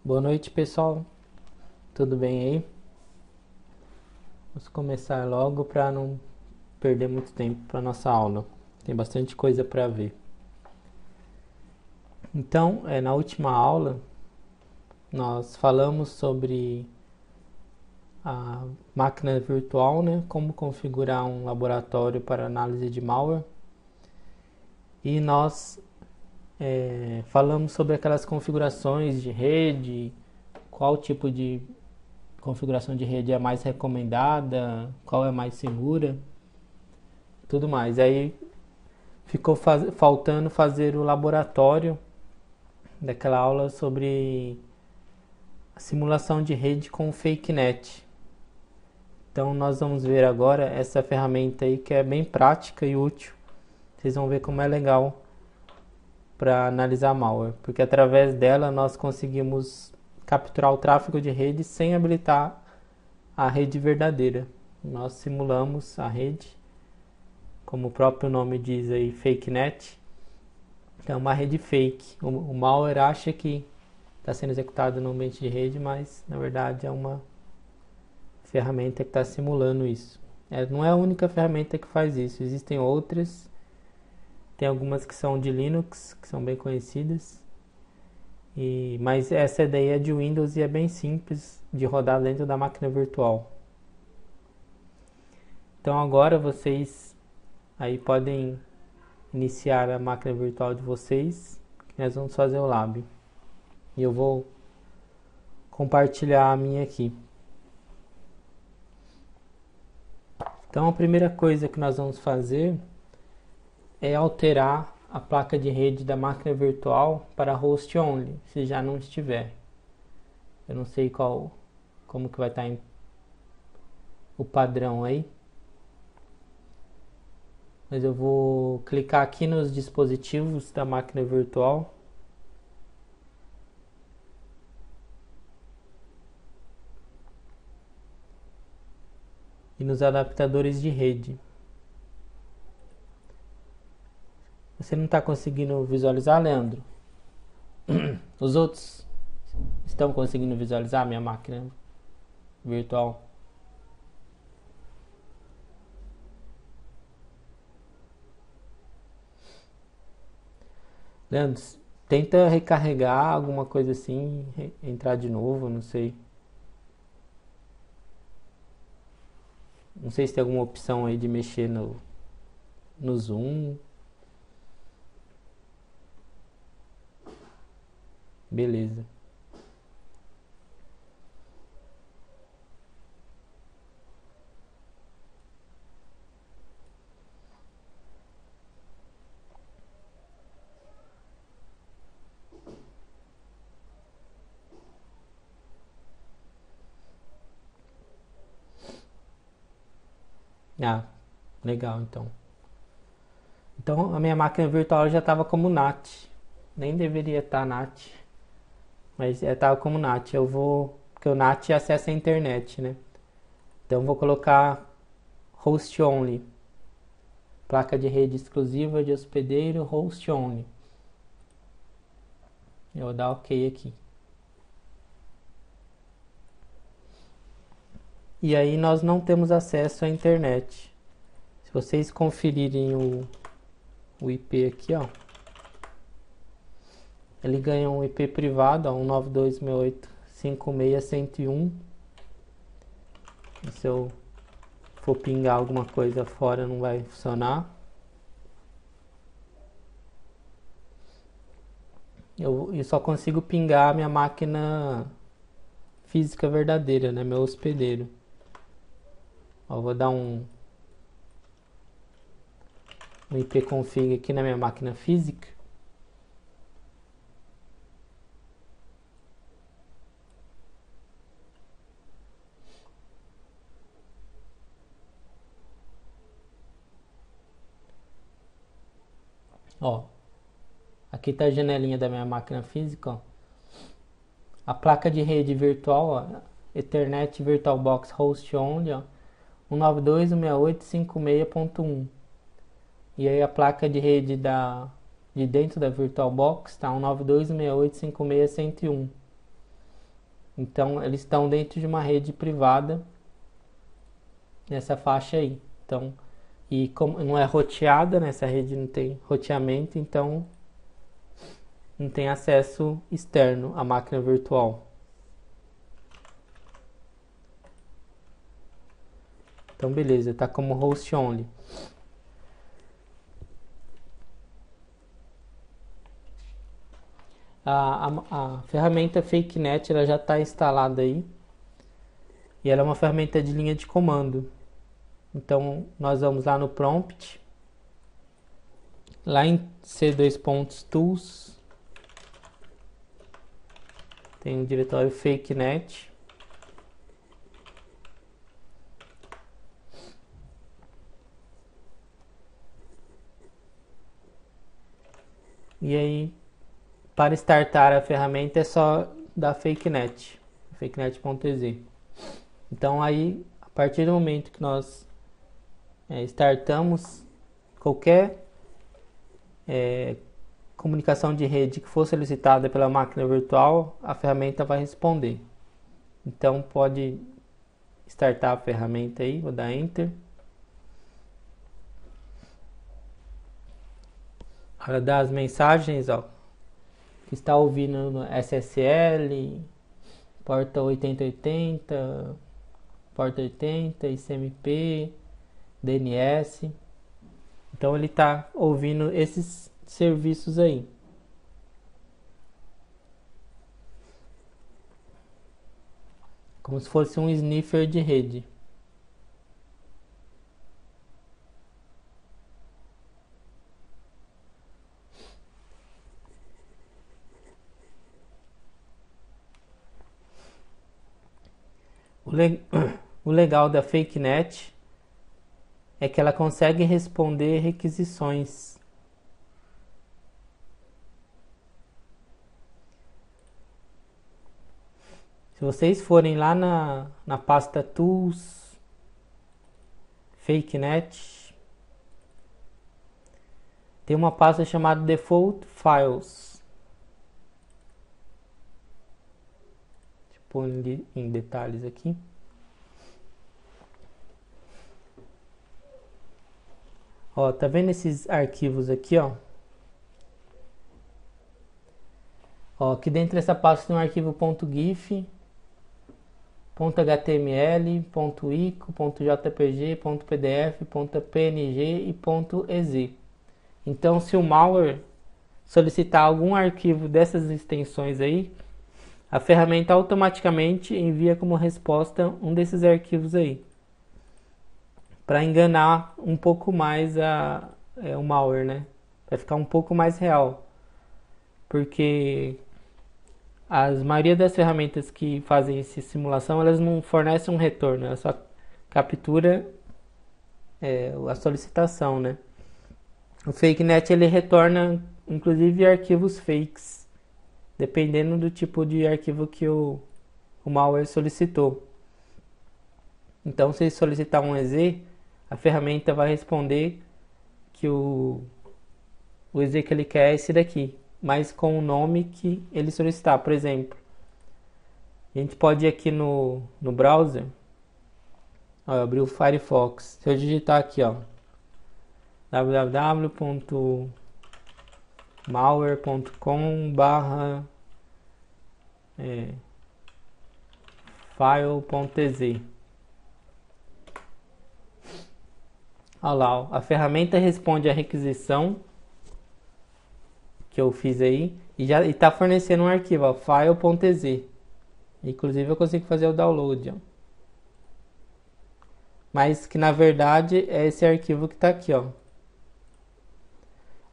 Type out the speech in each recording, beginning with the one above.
Boa noite, pessoal. Tudo bem aí? Vamos começar logo para não perder muito tempo para nossa aula. Tem bastante coisa para ver. Então, na última aula, nós falamos sobre a máquina virtual, né? Como configurar um laboratório para análise de malware. E nós falamos sobre aquelas configurações de rede, qual tipo de configuração de rede é mais recomendada, qual é mais segura, tudo mais. Aí ficou faltando fazer o laboratório daquela aula sobre a simulação de rede com o FakeNet. Então nós vamos ver agora essa ferramenta aí que é bem prática e útil. Vocês vão ver como é legal para analisar malware, porque através dela nós conseguimos capturar o tráfego de rede sem habilitar a rede verdadeira. Nós simulamos a rede, como o próprio nome diz aí, FakeNet. É uma rede fake. O malware acha que está sendo executado no ambiente de rede, mas na verdade é uma ferramenta que está simulando isso. Não é a única ferramenta que faz isso, existem outras. Tem algumas que são de Linux, que são bem conhecidas. Mas essa ideia é de Windows e é bem simples de rodar dentro da máquina virtual. Então agora vocês aí podem iniciar a máquina virtual de vocês, que nós vamos fazer o lab. E eu vou compartilhar a minha aqui. Então a primeira coisa que nós vamos fazer é alterar a placa de rede da máquina virtual para host only, se já não estiver. Eu não sei como que vai estar o padrão aí. Mas eu vou clicar aqui nos dispositivos da máquina virtual. E nos adaptadores de rede. Você não está conseguindo visualizar, Leandro? Os outros estão conseguindo visualizar a minha máquina virtual? Leandro, tenta recarregar alguma coisa assim, entrar de novo, não sei. Não sei se tem alguma opção aí de mexer no Zoom. Beleza. Ah, legal então. Então a minha máquina virtual já estava como NAT. Nem deveria estar NAT. Mas estava como NAT. Porque o NAT acessa a internet, né? Então eu vou colocar host only. Placa de rede exclusiva de hospedeiro host only. Eu vou dar OK aqui. E aí nós não temos acesso à internet. Se vocês conferirem o IP aqui, ó, ele ganha um IP privado, ó, 192.168.56.101. Se eu for pingar alguma coisa fora, não vai funcionar. Eu só consigo pingar a minha máquina física verdadeira, né? Meu hospedeiro. Ó, vou dar um ipconfig aqui na minha máquina física. Ó, aqui está a janelinha da minha máquina física, ó. A placa de rede virtual, ó, Ethernet VirtualBox Host Only, ó, 192.168.56.1. E aí a placa de rede de dentro da VirtualBox está 192.168.56.101. Então, eles estão dentro de uma rede privada nessa faixa aí. Então, e como não é roteada, né? Essa rede não tem roteamento, então não tem acesso externo à máquina virtual. Então, beleza, tá como host only. A ferramenta FakeNet ela já está instalada aí e ela é uma ferramenta de linha de comando. Então nós vamos lá no prompt, lá em C2.tools, tem um diretório FakeNet. E aí, para startar a ferramenta é só dar FakeNet, fakenet.ez. Então aí, a partir do momento que nós startamos qualquer comunicação de rede que for solicitada pela máquina virtual, a ferramenta vai responder. Então pode startar a ferramenta aí, vou dar Enter. Ela dá as mensagens, ó, que está ouvindo no SSL, porta 8080, porta 80, ICMP, DNS. Então ele está ouvindo esses serviços aí. Como se fosse um sniffer de rede. O legal da FakeNet é que ela consegue responder requisições. Se vocês forem lá na pasta Tools, FakeNet, tem uma pasta chamada Default Files. Deixa eu pôr em detalhes aqui. Ó, tá vendo esses arquivos aqui, ó? Ó, aqui dentro dessa pasta tem um arquivo .gif, .html, .ico, .jpg, .pdf, .png e .ez. Então, se o malware solicitar algum arquivo dessas extensões aí, a ferramenta automaticamente envia como resposta um desses arquivos aí, para enganar um pouco mais o malware, né? Para ficar um pouco mais real, porque a maioria das ferramentas que fazem essa simulação, elas não fornecem um retorno, ela só captura a solicitação, né? O FakeNet ele retorna inclusive arquivos fakes, dependendo do tipo de arquivo que o malware solicitou. Então, se ele solicitar um EZ, a ferramenta vai responder que o EZ que ele quer é esse daqui, mas com o nome que ele solicitar. Por exemplo, a gente pode ir aqui no browser, ó, eu abri o Firefox. Se eu digitar aqui, ó, www.malware.com/file.ez. Olha lá, ó, a ferramenta responde a requisição que eu fiz aí e já está fornecendo um arquivo, ó, file.ez. Inclusive eu consigo fazer o download, ó. Mas que na verdade é esse arquivo que está aqui, ó.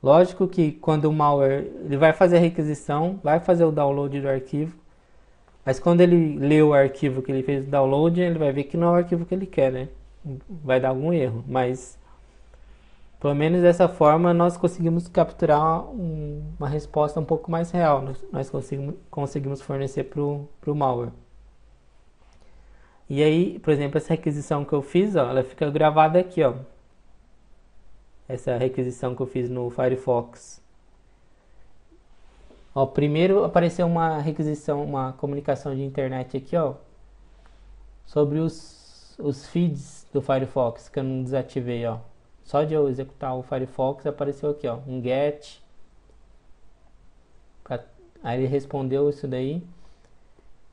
Lógico que quando o malware ele vai fazer a requisição, vai fazer o download do arquivo, mas quando ele lê o arquivo que ele fez o download, ele vai ver que não é o arquivo que ele quer, né? Vai dar algum erro, mas pelo menos dessa forma nós conseguimos capturar uma resposta um pouco mais real. Nós conseguimos fornecer para o malware. E aí, por exemplo, essa requisição que eu fiz, ó, ela fica gravada aqui, ó. Essa requisição que eu fiz no Firefox. Ó, primeiro apareceu uma requisição, uma comunicação de internet aqui, ó, sobre os feeds do Firefox que eu não desativei, ó. Só de eu executar o Firefox apareceu aqui, ó, um get. Aí ele respondeu isso daí.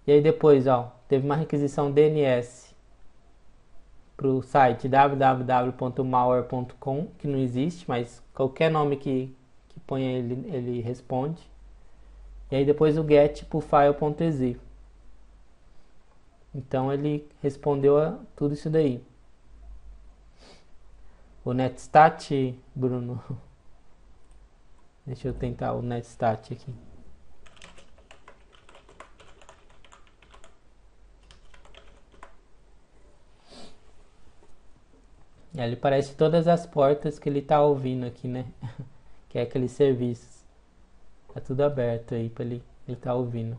E aí depois, ó, teve uma requisição DNS para o site www.malware.com, que não existe, mas qualquer nome que ponha ele responde. E aí depois o get para o file.exe. Então ele respondeu a tudo isso daí. O netstat, Bruno. Deixa eu tentar o netstat aqui. Ele parece todas as portas que ele tá ouvindo aqui, né? Que é aqueles serviços. Tá tudo aberto aí pra ele tá ouvindo.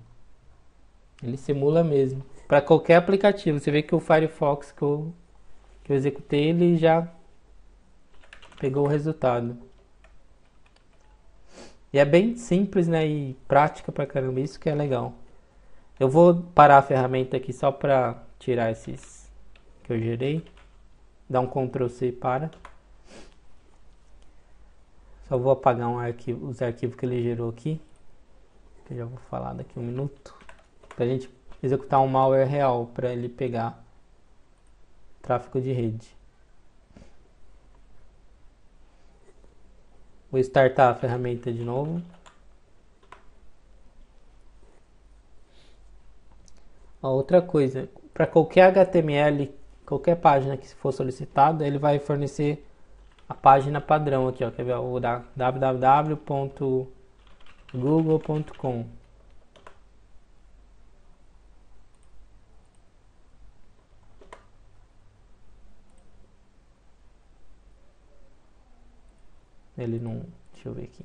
Ele simula mesmo. Para qualquer aplicativo. Você vê que o Firefox que eu executei, ele já pegou o resultado. E é bem simples, né? E prática pra caramba. Isso que é legal. Eu vou parar a ferramenta aqui só pra tirar esses que eu gerei. Dá um Ctrl C para. Só vou apagar os arquivos que ele gerou aqui. Que eu já vou falar daqui a um minuto. Pra gente executar um malware real. Pra ele pegar tráfego de rede. Vou startar a ferramenta de novo. Outra coisa. Para qualquer HTML, qualquer página que for solicitada, ele vai fornecer a página padrão aqui, ó, quer ver? O www.google.com. Ele não, deixa eu ver aqui.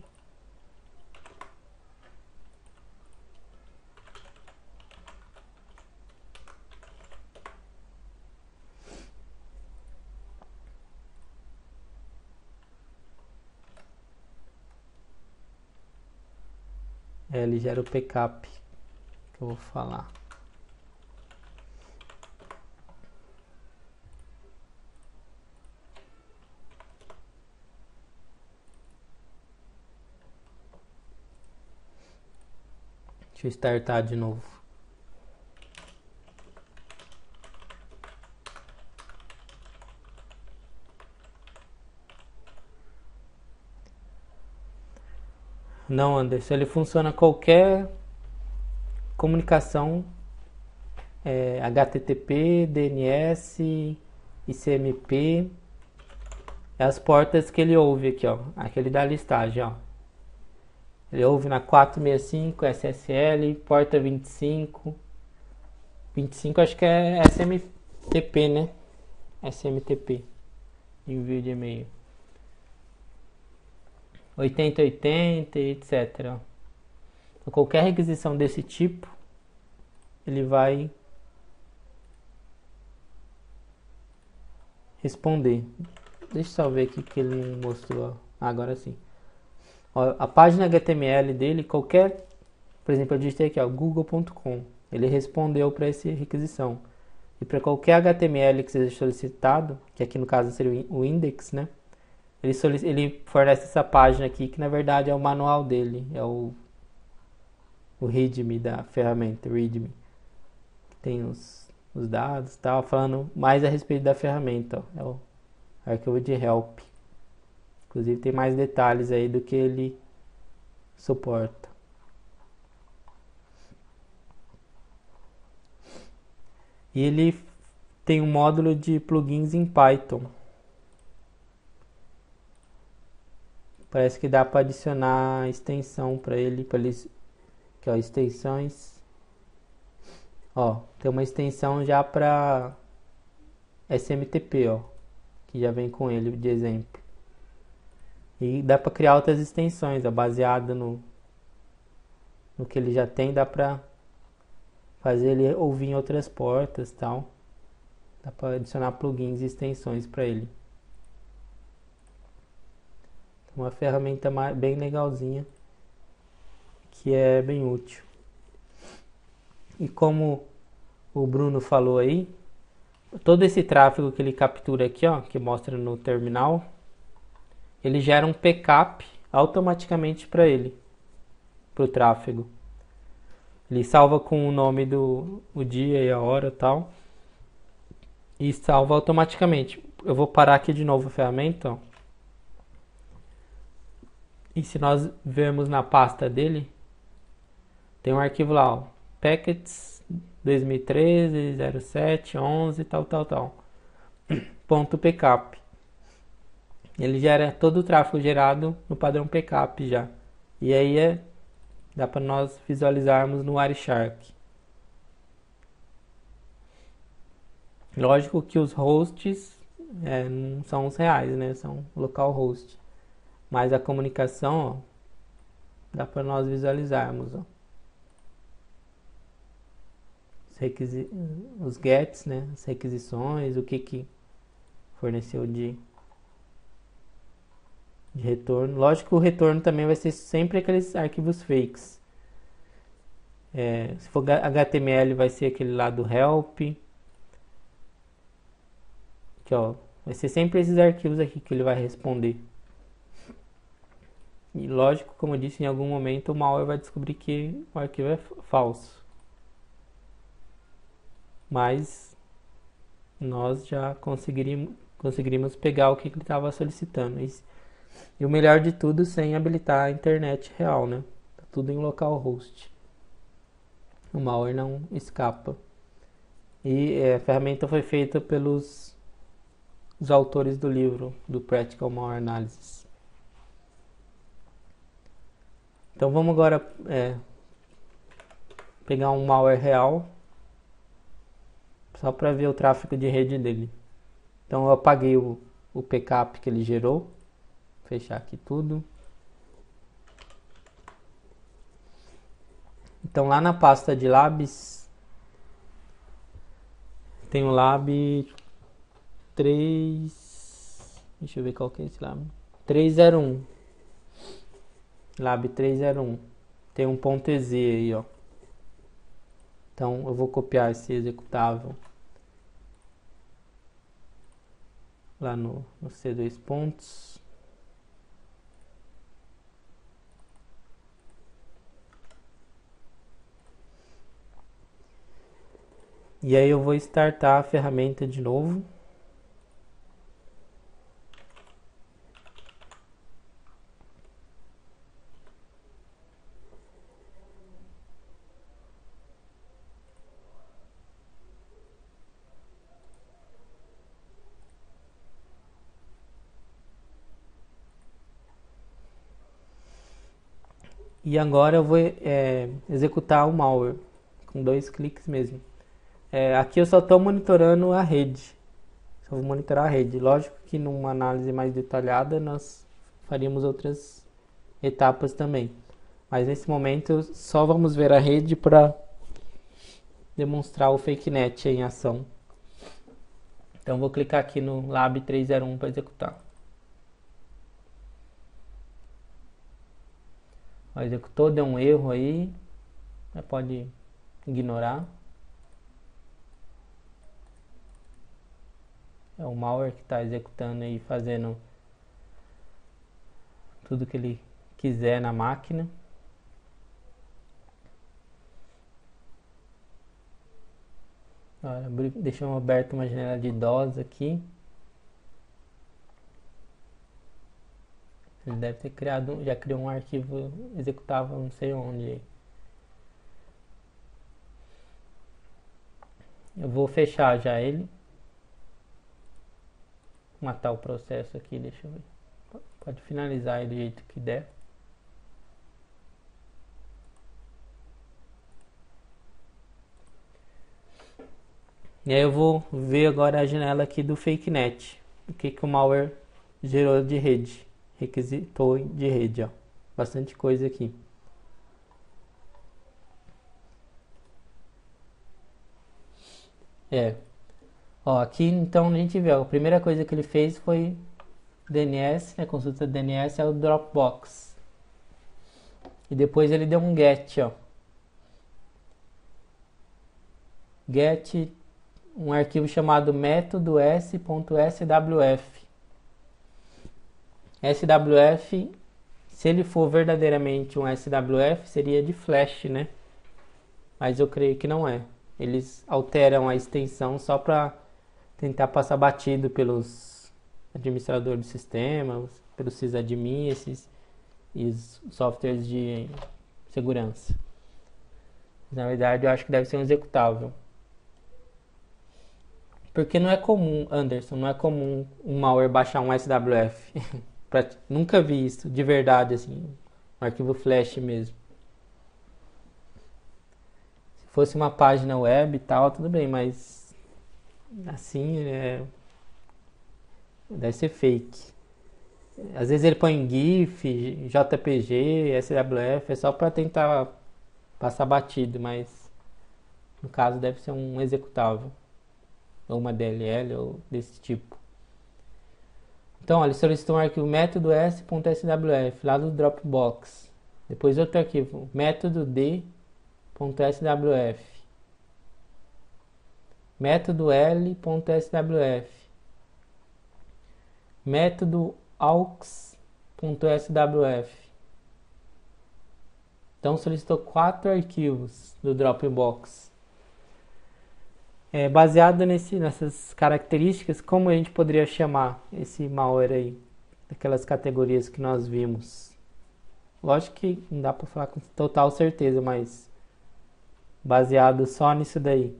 Ele gera o backup que eu vou falar. Deixa eu startar de novo. Não, Anderson, ele funciona qualquer comunicação HTTP, DNS, ICMP. É as portas que ele ouve aqui, ó. Aquele da listagem, ó. Ele ouve na 465, SSL, porta 25. 25 acho que é SMTP, né? SMTP. Envio de e-mail. 8080, etc. Então, qualquer requisição desse tipo, ele vai responder. Deixa eu só ver aqui que ele não mostrou. Agora sim. Ó, a página HTML dele, qualquer, por exemplo, eu digitei aqui, ó, google.com. Ele respondeu para essa requisição. E para qualquer HTML que seja solicitado, que aqui no caso seria o index, né? Ele fornece essa página aqui, que na verdade é o manual dele, é o README da ferramenta, README. Tem os dados e tal, falando mais a respeito da ferramenta, ó, é o arquivo de help. Inclusive tem mais detalhes aí do que ele suporta. E ele tem um módulo de plugins em Python. Parece que dá para adicionar extensão para ele, que ó, extensões. Ó, tem uma extensão já para SMTP, ó, que já vem com ele de exemplo. E dá para criar outras extensões, ó, baseado no que ele já tem, dá para fazer ele ouvir em outras portas, tal. Dá para adicionar plugins e extensões para ele. Uma ferramenta bem legalzinha que é bem útil. E como o Bruno falou aí, todo esse tráfego que ele captura aqui, ó, que mostra no terminal, ele gera um backup automaticamente para ele, para o tráfego. Ele salva com o nome do o dia e a hora e tal, e salva automaticamente. Eu vou parar aqui de novo a ferramenta, ó. E se nós vermos na pasta dele, tem um arquivo lá, ó, packets 2013, 07, 11, tal. Ponto .pcap. Ele gera todo o tráfego gerado no padrão pcap já. E aí dá para nós visualizarmos no Wireshark. Lógico que os hosts não são os reais, né? São localhost. Mas a comunicação, ó, dá para nós visualizarmos, ó. Os gets, né? As requisições, o que forneceu de retorno. Lógico que o retorno também vai ser sempre aqueles arquivos fakes. Se for HTML, vai ser aquele lá do help. Aqui, ó, vai ser sempre esses arquivos aqui que ele vai responder. E lógico, como eu disse, em algum momento o malware vai descobrir que o arquivo é falso. Mas nós já conseguiríamos pegar o que ele estava solicitando. E o melhor de tudo, sem habilitar a internet real, né? Tá tudo em localhost. O malware não escapa. E a ferramenta foi feita pelos os autores do livro do Practical Malware Analysis. Então vamos agora pegar um malware real, só para ver o tráfego de rede dele. Então eu apaguei o backup que ele gerou. Vou fechar aqui tudo. Então lá na pasta de labs tem o lab 3. Deixa eu ver qual que é esse lab. 301. Lab 301. Tem um .ez aí, ó. Então eu vou copiar esse executável lá no C2 pontos. E aí eu vou startar a ferramenta de novo. E agora eu vou executar o malware com 2 cliques mesmo. Aqui eu só estou monitorando a rede. Só vou monitorar a rede. Lógico que numa análise mais detalhada nós faríamos outras etapas também. Mas nesse momento só vamos ver a rede para demonstrar o FakeNet em ação. Então vou clicar aqui no Lab 301 para executar. Executou, deu um erro aí, pode ignorar. É o malware que está executando e fazendo tudo que ele quiser na máquina. Olha, deixou aberto uma janela de DOS aqui. Ele deve ter criado, já criou um arquivo executável não sei onde. Eu vou fechar já ele. Matar o processo aqui, deixa eu ver. Pode finalizar ele do jeito que der. E aí eu vou ver agora a janela aqui do FakeNet. O que o malware gerou de rede. Requisitou de rede, ó. Bastante coisa aqui. Ó, aqui então a gente vê, ó, a primeira coisa que ele fez foi DNS, né, consulta DNS é o Dropbox. E depois ele deu um get, ó. Get um arquivo chamado método s.swf. SWF, se ele for verdadeiramente um SWF, seria de flash, né? Mas eu creio que não é. Eles alteram a extensão só para tentar passar batido pelos administradores de sistemas, pelos sysadmin e os softwares de segurança. Na verdade, eu acho que deve ser um executável. Porque não é comum, Anderson, não é comum um malware baixar um SWF. Nunca vi isso, de verdade, assim, um arquivo flash mesmo. Se fosse uma página web e tal, tudo bem, mas assim, deve ser fake. Às vezes ele põe GIF, JPG, SWF, é só para tentar passar batido, mas no caso deve ser um executável, ou uma DLL, ou desse tipo. Então, ele solicitou um arquivo método s.swf lá do Dropbox. Depois outro arquivo, método d.swf, método l.swf, método aux.swf. Então solicitou 4 arquivos do Dropbox. Baseado nessas características, como a gente poderia chamar esse malware aí, daquelas categorias que nós vimos? Lógico que não dá para falar com total certeza, mas baseado só nisso daí.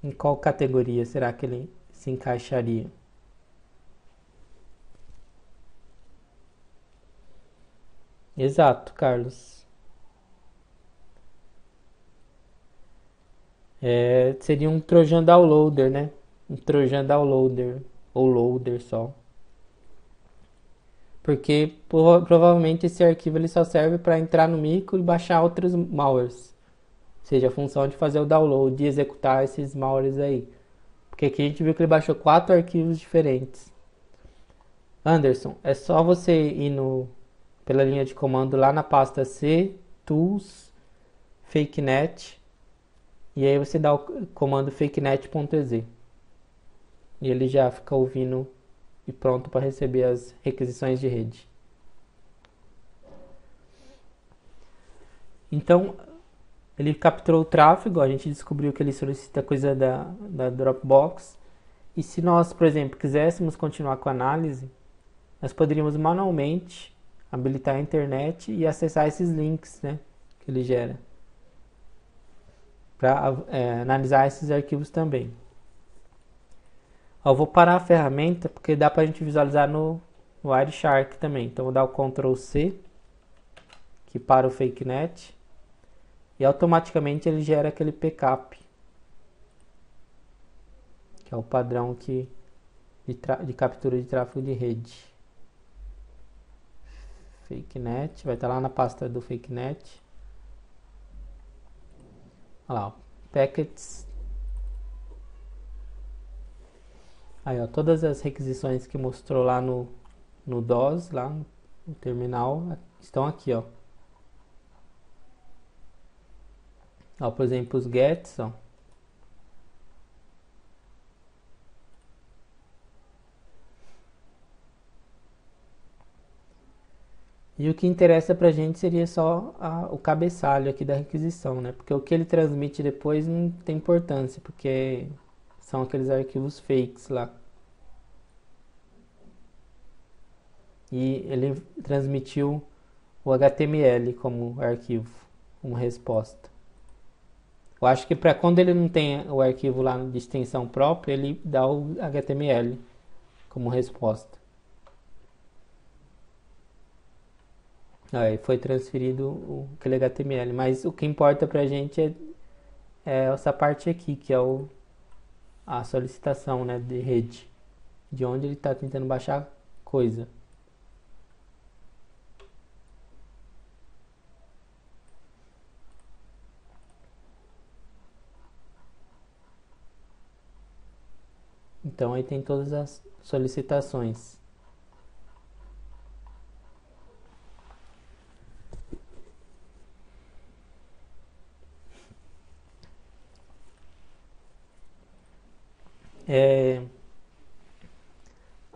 Em qual categoria será que ele se encaixaria? Exato, Carlos. Seria um Trojan Downloader, né? Um Trojan Downloader, ou Loader só. Porque provavelmente esse arquivo ele só serve para entrar no micro e baixar outros malwares. Ou seja, a função de fazer o download e executar esses malwares aí. Porque aqui a gente viu que ele baixou 4 arquivos diferentes. Anderson, é só você ir pela linha de comando lá na pasta C, Tools, FakeNet, e aí você dá o comando fakenet.exe. E ele já fica ouvindo e pronto para receber as requisições de rede. Então, ele capturou o tráfego, a gente descobriu que ele solicita coisa da Dropbox. E se nós, por exemplo, quiséssemos continuar com a análise, nós poderíamos manualmente habilitar a internet e acessar esses links, né, que ele gera, para analisar esses arquivos também. Eu vou parar a ferramenta porque dá para a gente visualizar no Wireshark também. Então vou dar o Ctrl C, que para o FakeNet, e automaticamente ele gera aquele PCAP, que é o padrão de captura de tráfego de rede. FakeNet, vai estar lá na pasta do FakeNet. Olha lá, ó, packets. Aí, ó, todas as requisições que mostrou lá no DOS, lá no terminal, estão aqui, ó. Ó, por exemplo, os gets, ó. E o que interessa pra gente seria só o cabeçalho aqui da requisição, né? Porque o que ele transmite depois não tem importância, porque são aqueles arquivos fakes lá. E ele transmitiu o HTML como arquivo, como resposta. Eu acho que para quando ele não tem o arquivo lá de extensão própria, ele dá o HTML como resposta. Aí foi transferido aquele HTML, mas o que importa pra gente é essa parte aqui, que é a solicitação, né, de rede, de onde ele está tentando baixar coisa. Então aí tem todas as solicitações.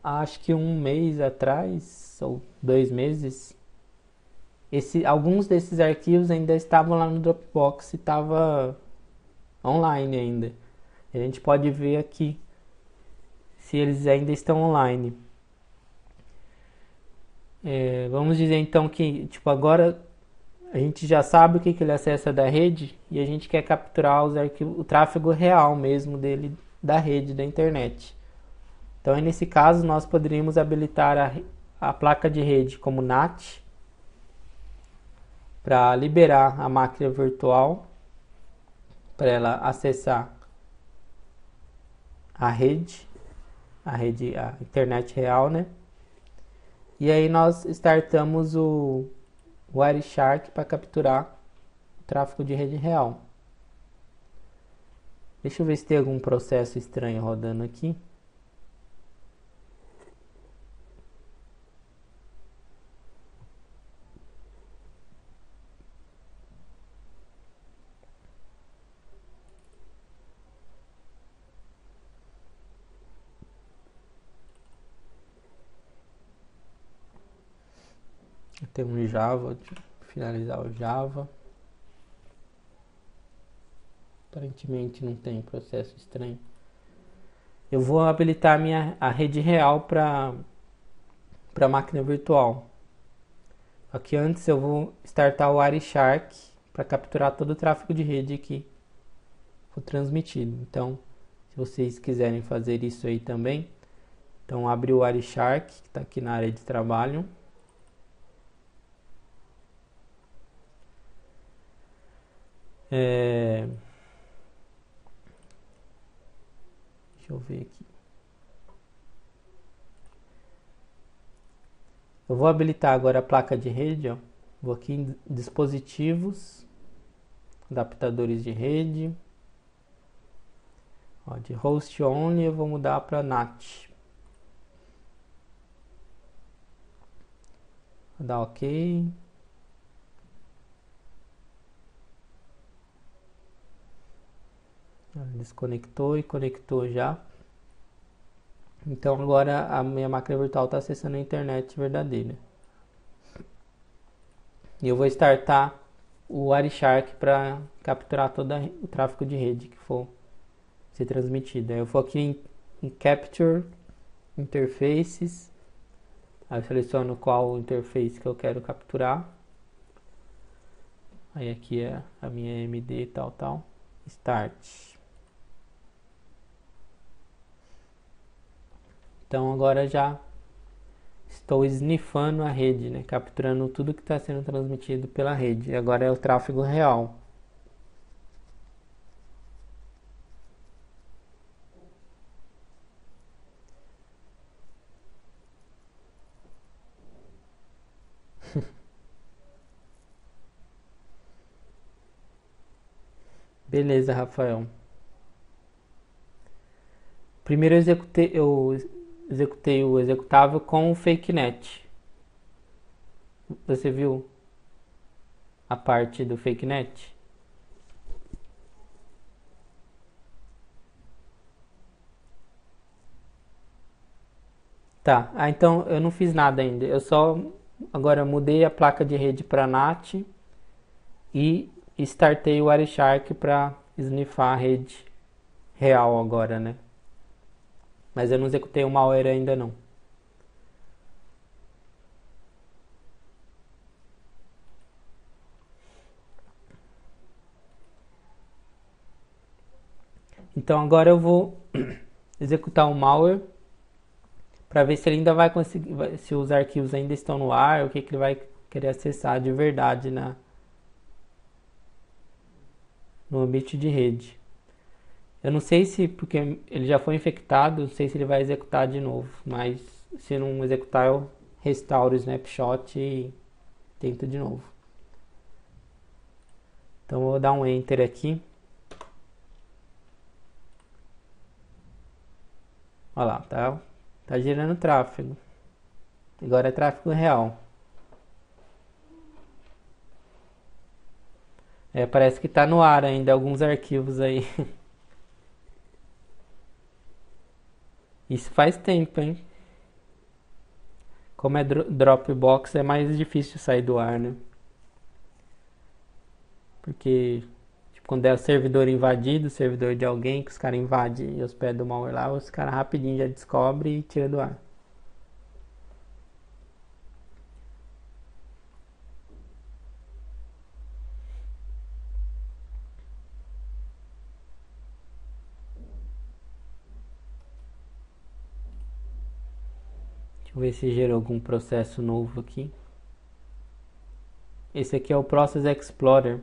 Acho que um mês atrás, ou 2 meses, alguns desses arquivos ainda estavam lá no Dropbox e estava online ainda. A gente pode ver aqui se eles ainda estão online. Vamos dizer então que tipo, agora a gente já sabe o que ele acessa da rede e a gente quer capturar os arquivos, o tráfego real mesmo dele da rede da internet. Então, nesse caso, nós poderíamos habilitar a placa de rede como NAT para liberar a máquina virtual para ela acessar a rede, a internet real, né? E aí nós startamos o Wireshark para capturar o tráfego de rede real. Deixa eu ver se tem algum processo estranho rodando aqui. Tem um Java, deixa eu finalizar o Java. Aparentemente não tem processo estranho. Eu vou habilitar a rede real para a máquina virtual. Aqui antes eu vou startar o Wireshark para capturar todo o tráfego de rede que for transmitido. Então, se vocês quiserem fazer isso aí também, então abre o Wireshark, que está aqui na área de trabalho. Deixa eu ver aqui. Eu vou habilitar agora a placa de rede, ó. Vou aqui em dispositivos, adaptadores de rede. Ó, de host only eu vou mudar para NAT. Vou dar OK. Desconectou e conectou já. Então agora a minha máquina virtual está acessando a internet verdadeira. E eu vou startar o Wireshark para capturar todo o tráfego de rede que for ser transmitido. Aí eu vou aqui em Capture Interfaces. Aí eu seleciono qual interface que eu quero capturar. Aí aqui é a minha AMD tal. Start. Então agora já estou sniffando a rede, né? Capturando tudo que está sendo transmitido pela rede. E agora é o tráfego real. Beleza, Rafael. Primeiro eu executei o executável com o FakeNet. Você viu a parte do FakeNet? Tá, então eu não fiz nada ainda. Eu só agora mudei a placa de rede para NAT e startei o Wireshark para sniffar a rede real agora, né? Mas eu não executei o malware ainda não. Então agora eu vou executar o malware para ver se ele ainda vai conseguir, se os arquivos ainda estão no ar, o que ele vai querer acessar de verdade no ambiente de rede. Eu não sei se, porque ele já foi infectado, não sei se ele vai executar de novo, mas se não executar eu restauro o snapshot e tento de novo. Então eu vou dar um enter aqui. Olha lá, tá gerando tráfego. Agora é tráfego real. Parece que tá no ar ainda alguns arquivos aí. Isso faz tempo, hein? Como é Dropbox, é mais difícil sair do ar, né? Porque tipo, quando é o servidor invadido, o servidor de alguém, que os caras invadem e hospedam o malware lá, os caras rapidinho já descobrem e tira do ar. Deixa eu ver se gerou algum processo novo aqui. Esse aqui é o Process Explorer,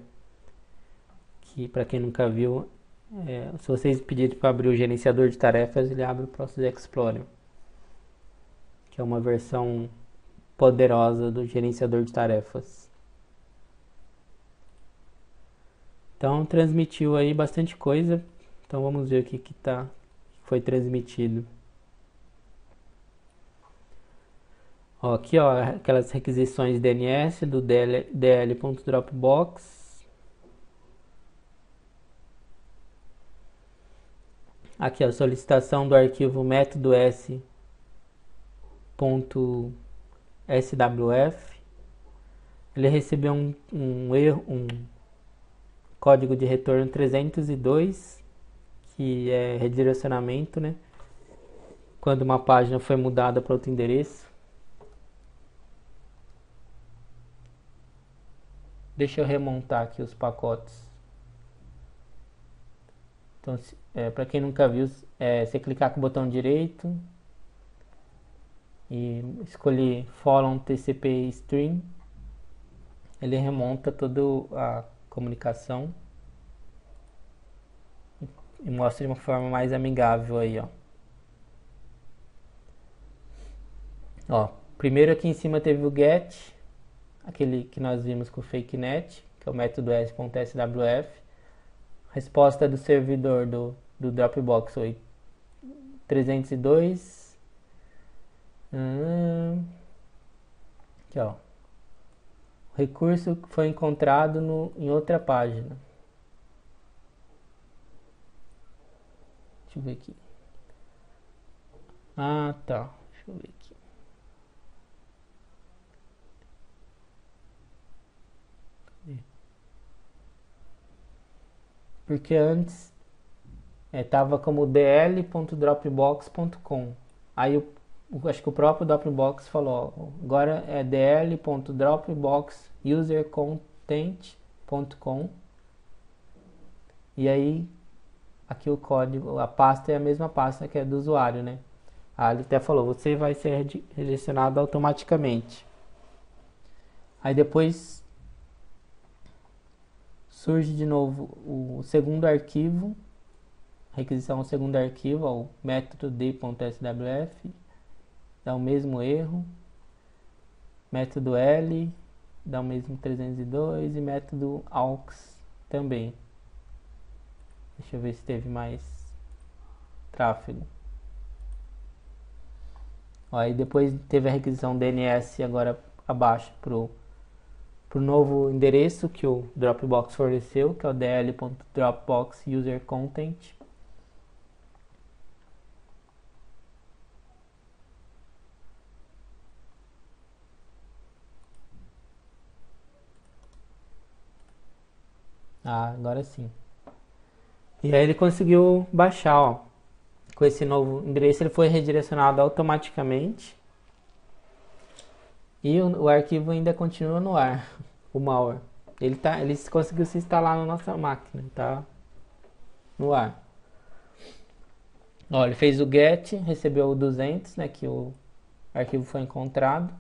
que para quem nunca viu, se vocês pedirem para abrir o gerenciador de tarefas, ele abre o Process Explorer, que é uma versão poderosa do gerenciador de tarefas. Então transmitiu aí bastante coisa. Então vamos ver o que foi transmitido. Ó, aqui ó, aquelas requisições DNS do dl.dropbox. Aqui a solicitação do arquivo método s.swf. Ele recebeu um erro, um código de retorno 302, que é redirecionamento, né? Quando uma página foi mudada para outro endereço. Deixa eu remontar aqui os pacotes. Então, para quem nunca viu, você clicar com o botão direito e escolher Follow TCP Stream, ele remonta toda a comunicação e mostra de uma forma mais amigável aí, ó. Ó, primeiro aqui em cima teve o GET, aquele que nós vimos com o FakeNet, que é o método s.swf. Resposta do servidor do Dropbox foi 302. Aqui, ó. O recurso foi encontrado em outra página. Deixa eu ver aqui. Ah, tá. Deixa eu ver aqui. Porque antes estava como dl.dropbox.com. Aí acho que o próprio Dropbox falou, ó, agora é dl.dropboxusercontent.com. E aí aqui o código, a pasta é a mesma pasta que é do usuário, né? Aí ele até falou, você vai ser redirecionado automaticamente. Aí depois surge de novo o segundo arquivo, requisição ao segundo arquivo, ao método d.swf, dá o mesmo erro, método L, dá o mesmo 302 e método aux também. Deixa eu ver se teve mais tráfego. Ó, aí depois teve a requisição DNS agora abaixo pro novo endereço que o Dropbox forneceu, que é o dl.dropboxusercontent. Ah, agora sim. E aí ele conseguiu baixar, ó. Com esse novo endereço ele foi redirecionado automaticamente. E o arquivo ainda continua no ar, o malware. Ele conseguiu se instalar na nossa máquina, tá no ar. Ó, ele fez o get, recebeu o 200, né, que o arquivo foi encontrado.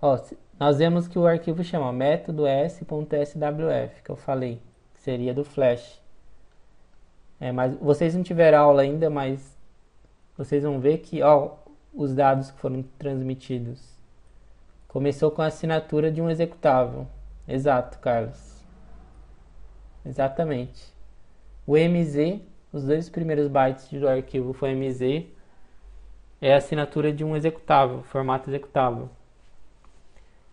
Ó, nós vemos que o arquivo chama método s.swf, que eu falei, que seria do Flash. Mas vocês não tiveram aula ainda, mas vocês vão ver que, ó, os dados que foram transmitidos. Começou com a assinatura de um executável. Exato, Carlos. Exatamente. O MZ, os dois primeiros bytes do arquivo foi MZ, é a assinatura de um executável, formato executável.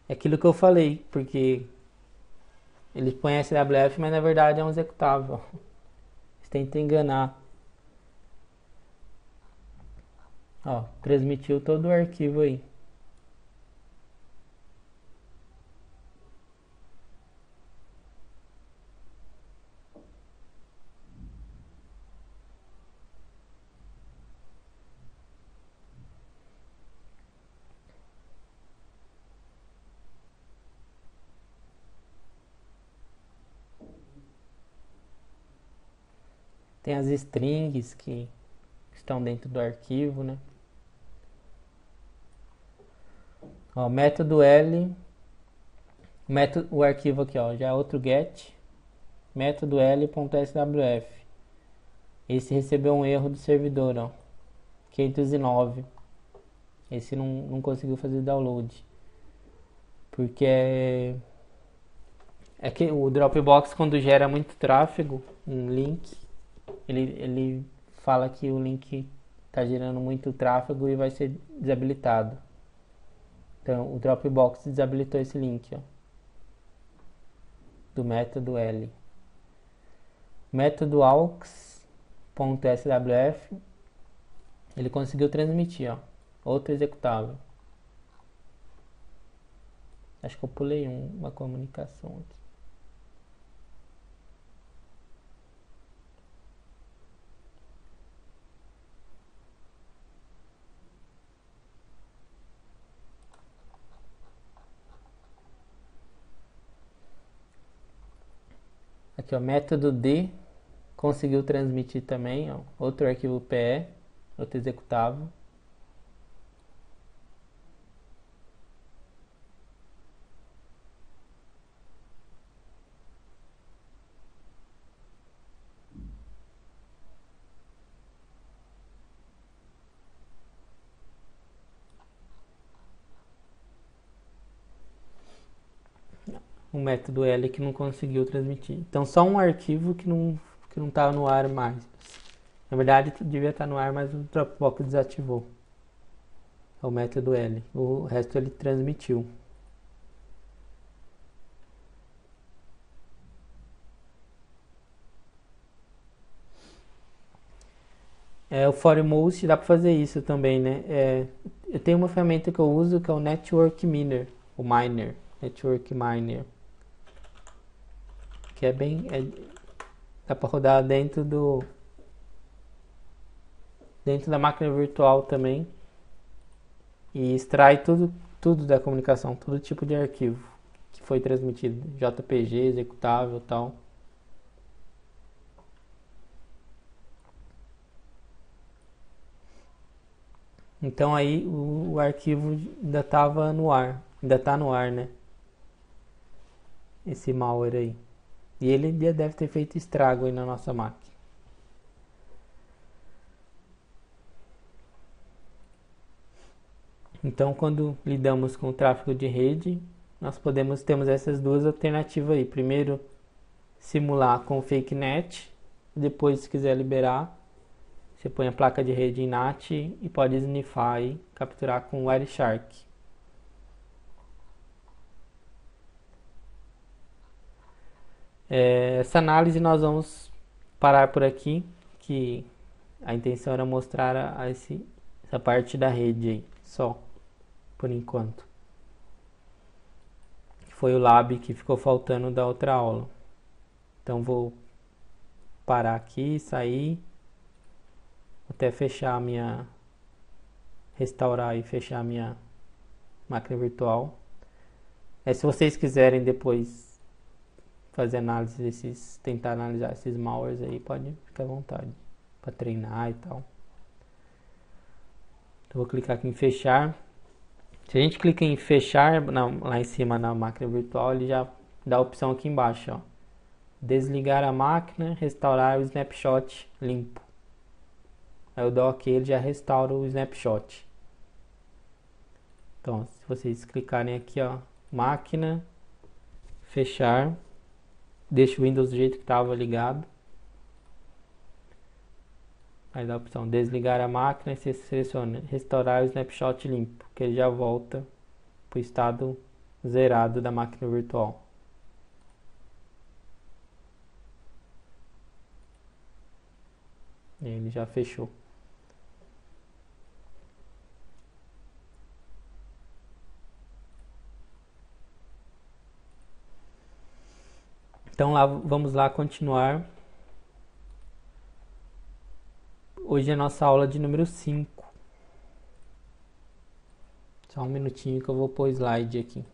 É aquilo que eu falei, porque ele põe SWF, mas na verdade é um executável. Eles tentam enganar. Ó, transmitiu todo o arquivo aí. Tem as strings que estão dentro do arquivo, né? Ó, método L, o arquivo aqui, ó, já é outro get, método L.swf. Esse recebeu um erro do servidor, ó, 509. Esse não conseguiu fazer download, porque é que o Dropbox, quando gera muito tráfego, um link, ele fala que o link está gerando muito tráfego e vai ser desabilitado. Então o Dropbox desabilitou esse link, ó, do método L. Método aux.swf, ele conseguiu transmitir, ó, outro executável. Acho que eu pulei uma comunicação aqui. Aqui, ó, método D conseguiu transmitir também, ó, outro arquivo PE, outro executável. O método L que não conseguiu transmitir. Então só um arquivo que não tá no ar mais. Na verdade devia estar no ar, mas o Dropbox desativou. É o método L. O resto ele transmitiu. O Foremost dá para fazer isso também, né? Eu tenho uma ferramenta que eu uso que é o Network Miner, Network Miner, que dá para rodar dentro da máquina virtual também e extrai tudo da comunicação, todo tipo de arquivo que foi transmitido, JPG, executável, tal. Então aí o arquivo ainda estava no ar, ainda está no ar, né? Esse malware aí. E ele deve ter feito estrago aí na nossa máquina. Então, quando lidamos com o tráfego de rede, nós temos essas duas alternativas aí. Primeiro, simular com o fake net. Depois, se quiser liberar, você põe a placa de rede em NAT e pode snifar e capturar com o Wireshark. Essa análise nós vamos parar por aqui, que a intenção era mostrar essa parte da rede aí, só, por enquanto. Foi o lab que ficou faltando da outra aula. Então vou parar aqui, sair, até restaurar e fechar a minha máquina virtual. Se vocês quiserem depois fazer tentar analisar esses malwares aí, pode ficar à vontade, para treinar e tal. Então vou clicar aqui em fechar. Se a gente clica em fechar lá em cima na máquina virtual, ele já dá a opção aqui embaixo, ó. Desligar a máquina, restaurar o snapshot limpo. Aí eu dou OK, ele já restaura o snapshot. Então, se vocês clicarem aqui, ó, máquina, fechar, deixa o Windows do jeito que estava ligado. Aí dá a opção desligar a máquina e você seleciona restaurar o snapshot limpo, que ele já volta para o estado zerado da máquina virtual. E ele já fechou. Então vamos lá continuar. Hoje é a nossa aula de número 5. Só um minutinho que eu vou pôr o slide aqui.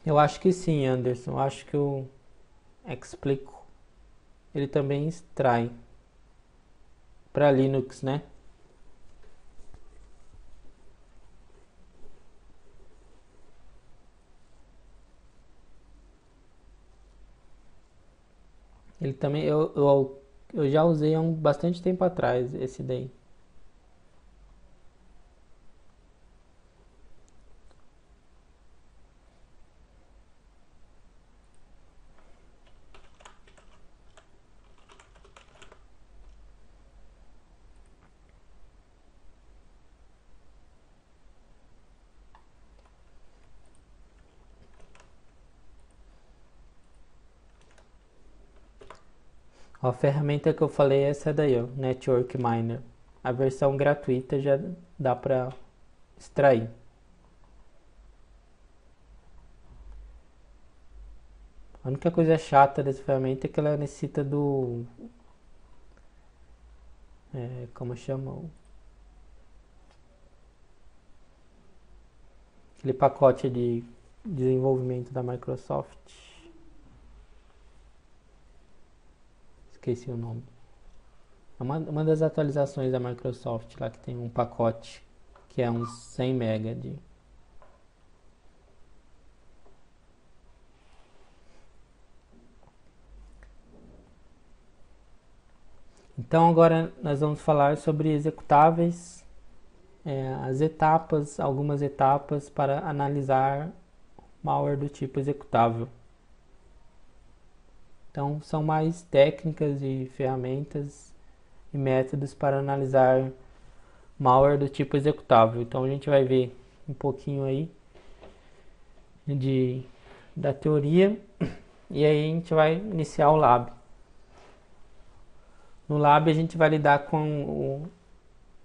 Eu acho que sim, Anderson. Eu acho que o Explico ele também extrai para Linux, né? Ele também eu já usei há bastante tempo atrás esse daí. A ferramenta que eu falei é essa daí, ó, Network Miner. A versão gratuita já dá para extrair. A única coisa chata dessa ferramenta é que ela necessita do... como chama? Aquele pacote de desenvolvimento da Microsoft. Esqueci o nome. É uma das atualizações da Microsoft lá que tem um pacote que é uns 100 MB de... Então agora nós vamos falar sobre executáveis, as etapas, algumas etapas para analisar malware do tipo executável. Então são mais técnicas e ferramentas e métodos para analisar malware do tipo executável. Então a gente vai ver um pouquinho aí da teoria e aí a gente vai iniciar o lab. No lab a gente vai lidar com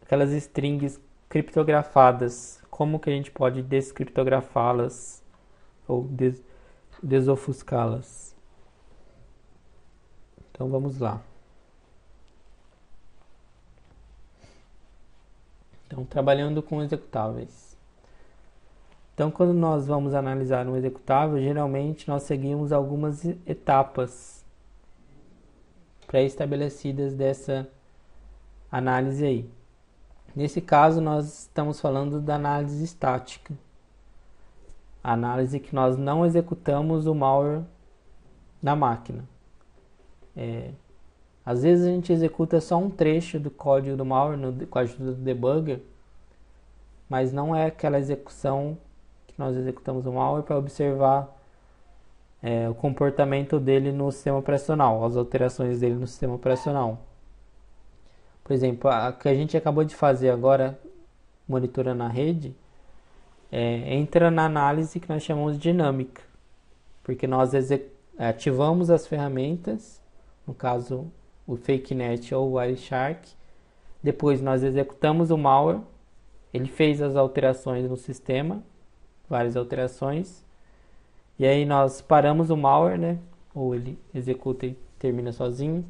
aquelas strings criptografadas, como que a gente pode descriptografá-las ou desofuscá-las. Então vamos lá. Então, trabalhando com executáveis. Então, quando nós vamos analisar um executável, geralmente nós seguimos algumas etapas pré-estabelecidas dessa análise aí. Nesse caso, nós estamos falando da análise estática. A análise que nós não executamos o malware na máquina. Às vezes a gente executa só um trecho do código do malware com a ajuda do debugger, mas não é aquela execução que nós executamos o malware para observar o comportamento dele no sistema operacional, as alterações dele no sistema operacional. Por exemplo, a que a gente acabou de fazer agora, monitorando a rede, entra na análise que nós chamamos de dinâmica, porque nós ativamos as ferramentas, no caso o FakeNet ou o Wireshark, depois nós executamos o malware, ele fez as alterações no sistema, várias alterações, e aí nós paramos o malware, né? Ou ele executa e termina sozinho,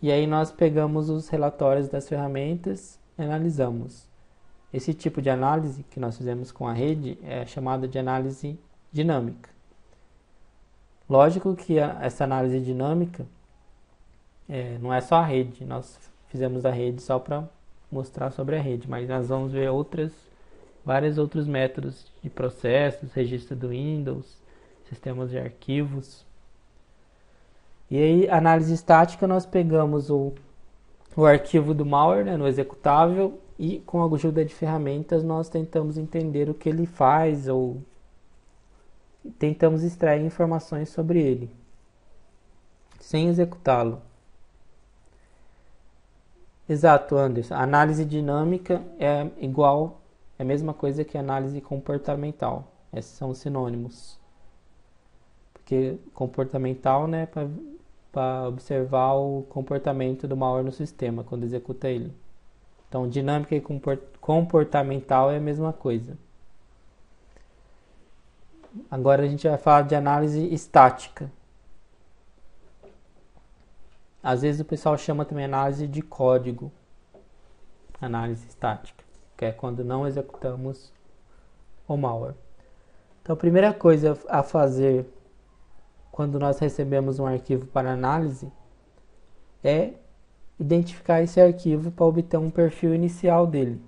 e aí nós pegamos os relatórios das ferramentas e analisamos. Esse tipo de análise que nós fizemos com a rede é chamada de análise dinâmica. Lógico que essa análise dinâmica não é só a rede, nós fizemos a rede só para mostrar sobre a rede, mas nós vamos ver vários outros métodos de processos, registro do Windows, sistemas de arquivos. E aí, análise estática, nós pegamos o arquivo do malware, né, no executável, e com a ajuda de ferramentas nós tentamos entender o que ele faz ou tentamos extrair informações sobre ele, sem executá-lo. Exato, Anderson. A análise dinâmica é a mesma coisa que a análise comportamental. Esses são sinônimos. Porque comportamental, né, para para observar o comportamento do malware no sistema quando executa ele. Então, dinâmica e comportamental é a mesma coisa. Agora a gente vai falar de análise estática. Às vezes o pessoal chama também análise de código, análise estática, que é quando não executamos o malware. Então, a primeira coisa a fazer quando nós recebemos um arquivo para análise é identificar esse arquivo para obter um perfil inicial dele.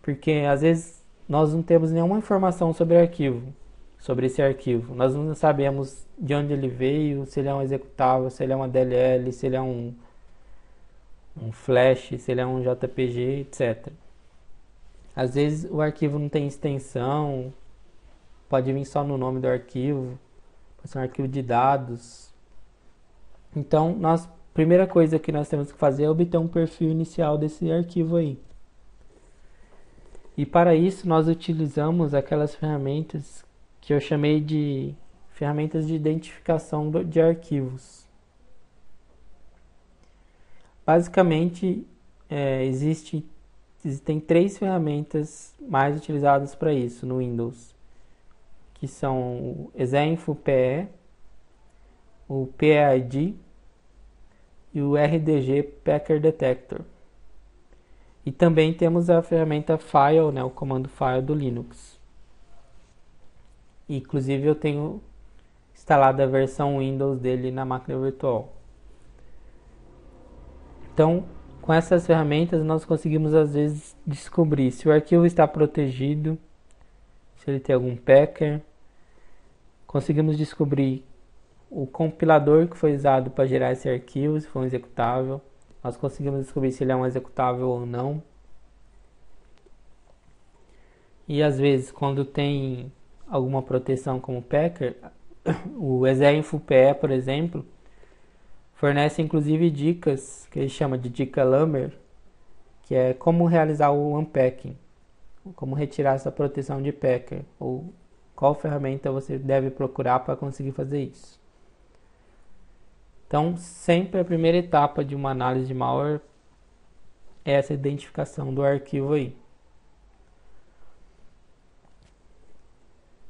Porque às vezes nós não temos nenhuma informação sobre esse arquivo. Nós não sabemos de onde ele veio, se ele é um executável, se ele é uma DLL, se ele é um flash, se ele é um JPG, etc. Às vezes o arquivo não tem extensão, pode vir só no nome do arquivo, pode ser um arquivo de dados. Então, primeira coisa que nós temos que fazer é obter um perfil inicial desse arquivo aí. E para isso nós utilizamos aquelas ferramentas que eu chamei de ferramentas de identificação de arquivos. Basicamente, existem 3 ferramentas mais utilizadas para isso no Windows, que são o ExeinfoPE, o PEID e o RDG Packer Detector. E também temos a ferramenta File, né, o comando File do Linux. Inclusive eu tenho instalado a versão Windows dele na máquina virtual. Então, com essas ferramentas nós conseguimos às vezes descobrir se o arquivo está protegido, se ele tem algum packer. Conseguimos descobrir o compilador que foi usado para gerar esse arquivo, se for um executável. Nós conseguimos descobrir se ele é um executável ou não. E às vezes, quando tem alguma proteção como packer, o ExeinfoPE, por exemplo, fornece inclusive dicas, que ele chama de dica Lumber, que é como realizar o unpacking, como retirar essa proteção de packer, ou qual ferramenta você deve procurar para conseguir fazer isso. Então, sempre a primeira etapa de uma análise de malware é essa identificação do arquivo aí.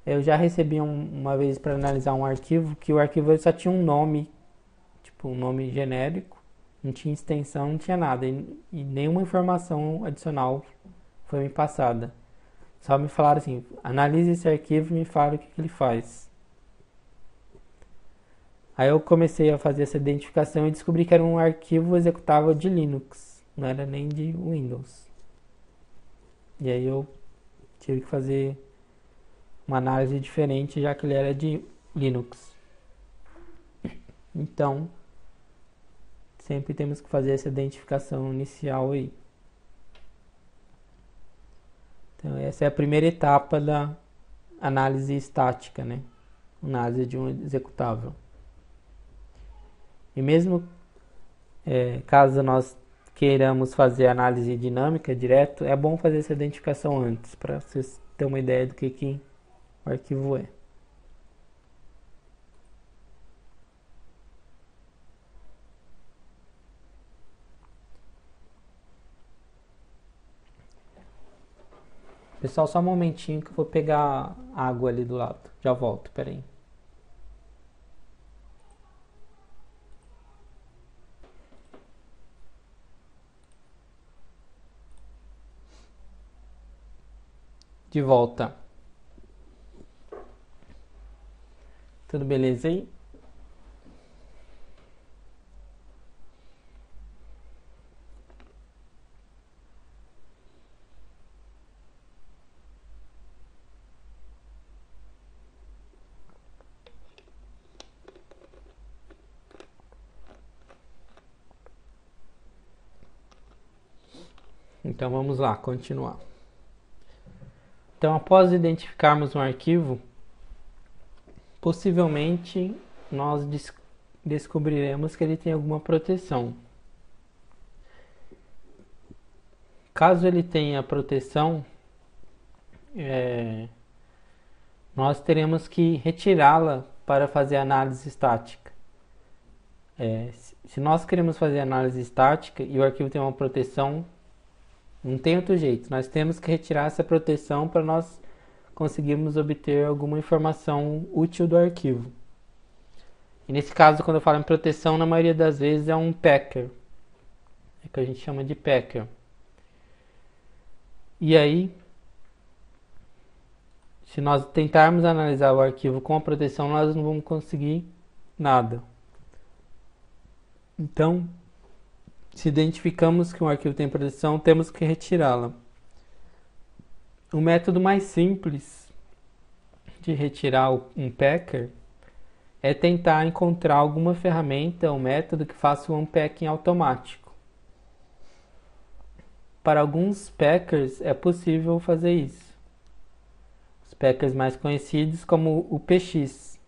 Eu já recebi uma vez para analisar um arquivo, que o arquivo só tinha um nome, tipo um nome genérico, não tinha extensão, não tinha nada, e nenhuma informação adicional foi me passada. Só me falaram assim, analise esse arquivo e me fale o que ele faz. Aí eu comecei a fazer essa identificação e descobri que era um arquivo executável de Linux, não era nem de Windows. E aí eu tive que fazer uma análise diferente, já que ele era de Linux. Então, sempre temos que fazer essa identificação inicial aí. Então, essa é a primeira etapa da análise estática, né? Análise de um executável. E mesmo caso nós queiramos fazer análise dinâmica direto, é bom fazer essa identificação antes, para vocês terem uma ideia do que o arquivo é. Pessoal, só um momentinho que eu vou pegar água ali do lado. Já volto, peraí. De volta. Tudo beleza aí? Então vamos lá, continuar. Então, após identificarmos um arquivo, possivelmente nós descobriremos que ele tem alguma proteção. Caso ele tenha proteção, nós teremos que retirá-la para fazer análise estática. Se nós queremos fazer análise estática e o arquivo tem uma proteção, não tem outro jeito. Nós temos que retirar essa proteção para nós conseguirmos obter alguma informação útil do arquivo. E nesse caso, quando eu falo em proteção, na maioria das vezes é um packer, é que a gente chama de packer. E aí, se nós tentarmos analisar o arquivo com a proteção, nós não vamos conseguir nada. Então, se identificamos que um arquivo tem proteção, temos que retirá-la. O método mais simples de retirar um packer é tentar encontrar alguma ferramenta ou método que faça o unpacking automático. Para alguns packers é possível fazer isso. Os packers mais conhecidos como o PX,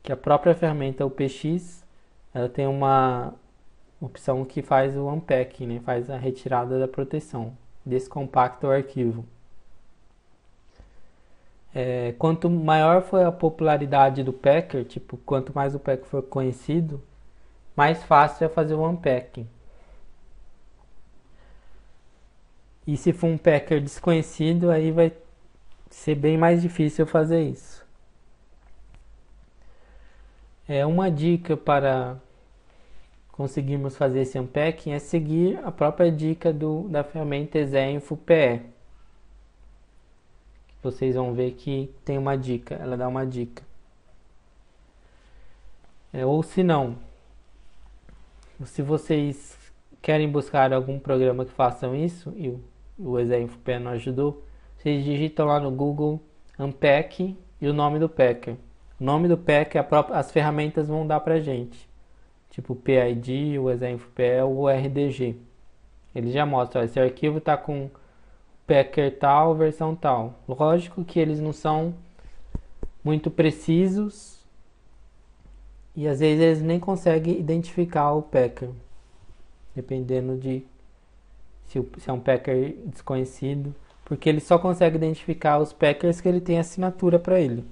que a própria ferramenta UPX, ela tem uma opção que faz o unpacking, né? Faz a retirada da proteção, descompacta o arquivo. Quanto maior for a popularidade do packer, tipo, quanto mais o packer for conhecido, mais fácil é fazer o unpacking. E se for um packer desconhecido, aí vai ser bem mais difícil fazer isso. Uma dica para conseguirmos fazer esse unpacking é seguir a própria dica da ferramenta ExeInfo-PE. Vocês vão ver que tem uma dica, ela dá uma dica. Ou se não, se vocês querem buscar algum programa que façam isso, e o ExeInfo-PE não ajudou, vocês digitam lá no Google Unpack e o nome do packer. O nome do packer, as ferramentas vão dar pra gente. Tipo o PID, o ExeInfo-PE ou o RDG. Ele já mostra, esse arquivo está com packer tal, versão tal. Lógico que eles não são muito precisos e às vezes eles nem conseguem identificar o packer, dependendo de se é um packer desconhecido, porque ele só consegue identificar os packers que ele tem assinatura para ele.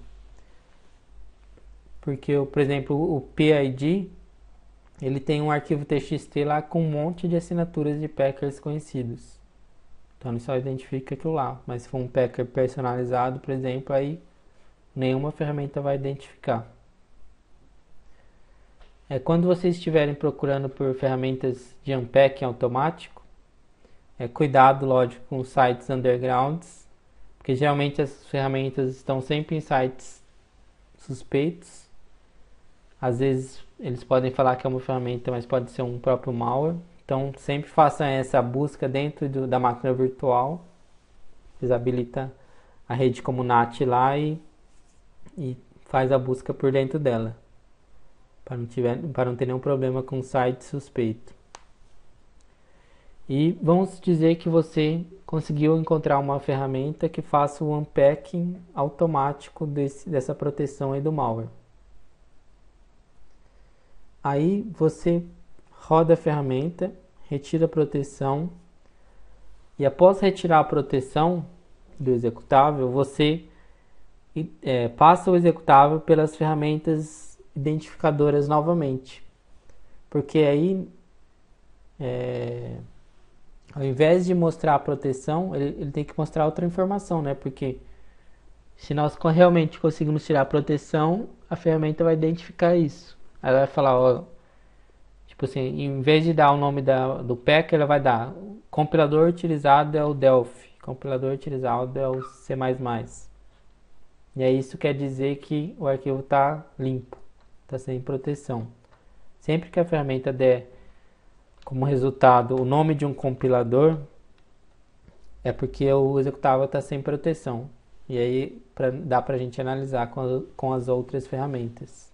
Porque, por exemplo, o PID, ele tem um arquivo TXT lá com um monte de assinaturas de packers conhecidos. Então ele só identifica aquilo lá. Mas se for um packer personalizado, por exemplo, aí nenhuma ferramenta vai identificar. Quando vocês estiverem procurando por ferramentas de unpacking automático, cuidado, lógico, com sites undergrounds, porque geralmente as ferramentas estão sempre em sites suspeitos. Às vezes eles podem falar que é uma ferramenta, mas pode ser um próprio malware. Então sempre façam essa busca dentro da máquina virtual. Vocês habilitam a rede como NAT lá e faz a busca por dentro dela, para não ter nenhum problema com o site suspeito. E vamos dizer que você conseguiu encontrar uma ferramenta que faça o unpacking automático dessa proteção aí do malware. Aí você roda a ferramenta, retira a proteção e após retirar a proteção do executável, você passa o executável pelas ferramentas identificadoras novamente. Porque aí, ao invés de mostrar a proteção, ele tem que mostrar outra informação, né? Porque se nós realmente conseguimos tirar a proteção, a ferramenta vai identificar isso. Aí ela vai falar, tipo assim, em vez de dar o nome do packer, ela vai dar o compilador utilizado é o Delphi, compilador utilizado é o C++. E aí isso quer dizer que o arquivo está limpo, está sem proteção. Sempre que a ferramenta der como resultado o nome de um compilador, é porque o executável está sem proteção. E aí dá para a gente analisar com as outras ferramentas.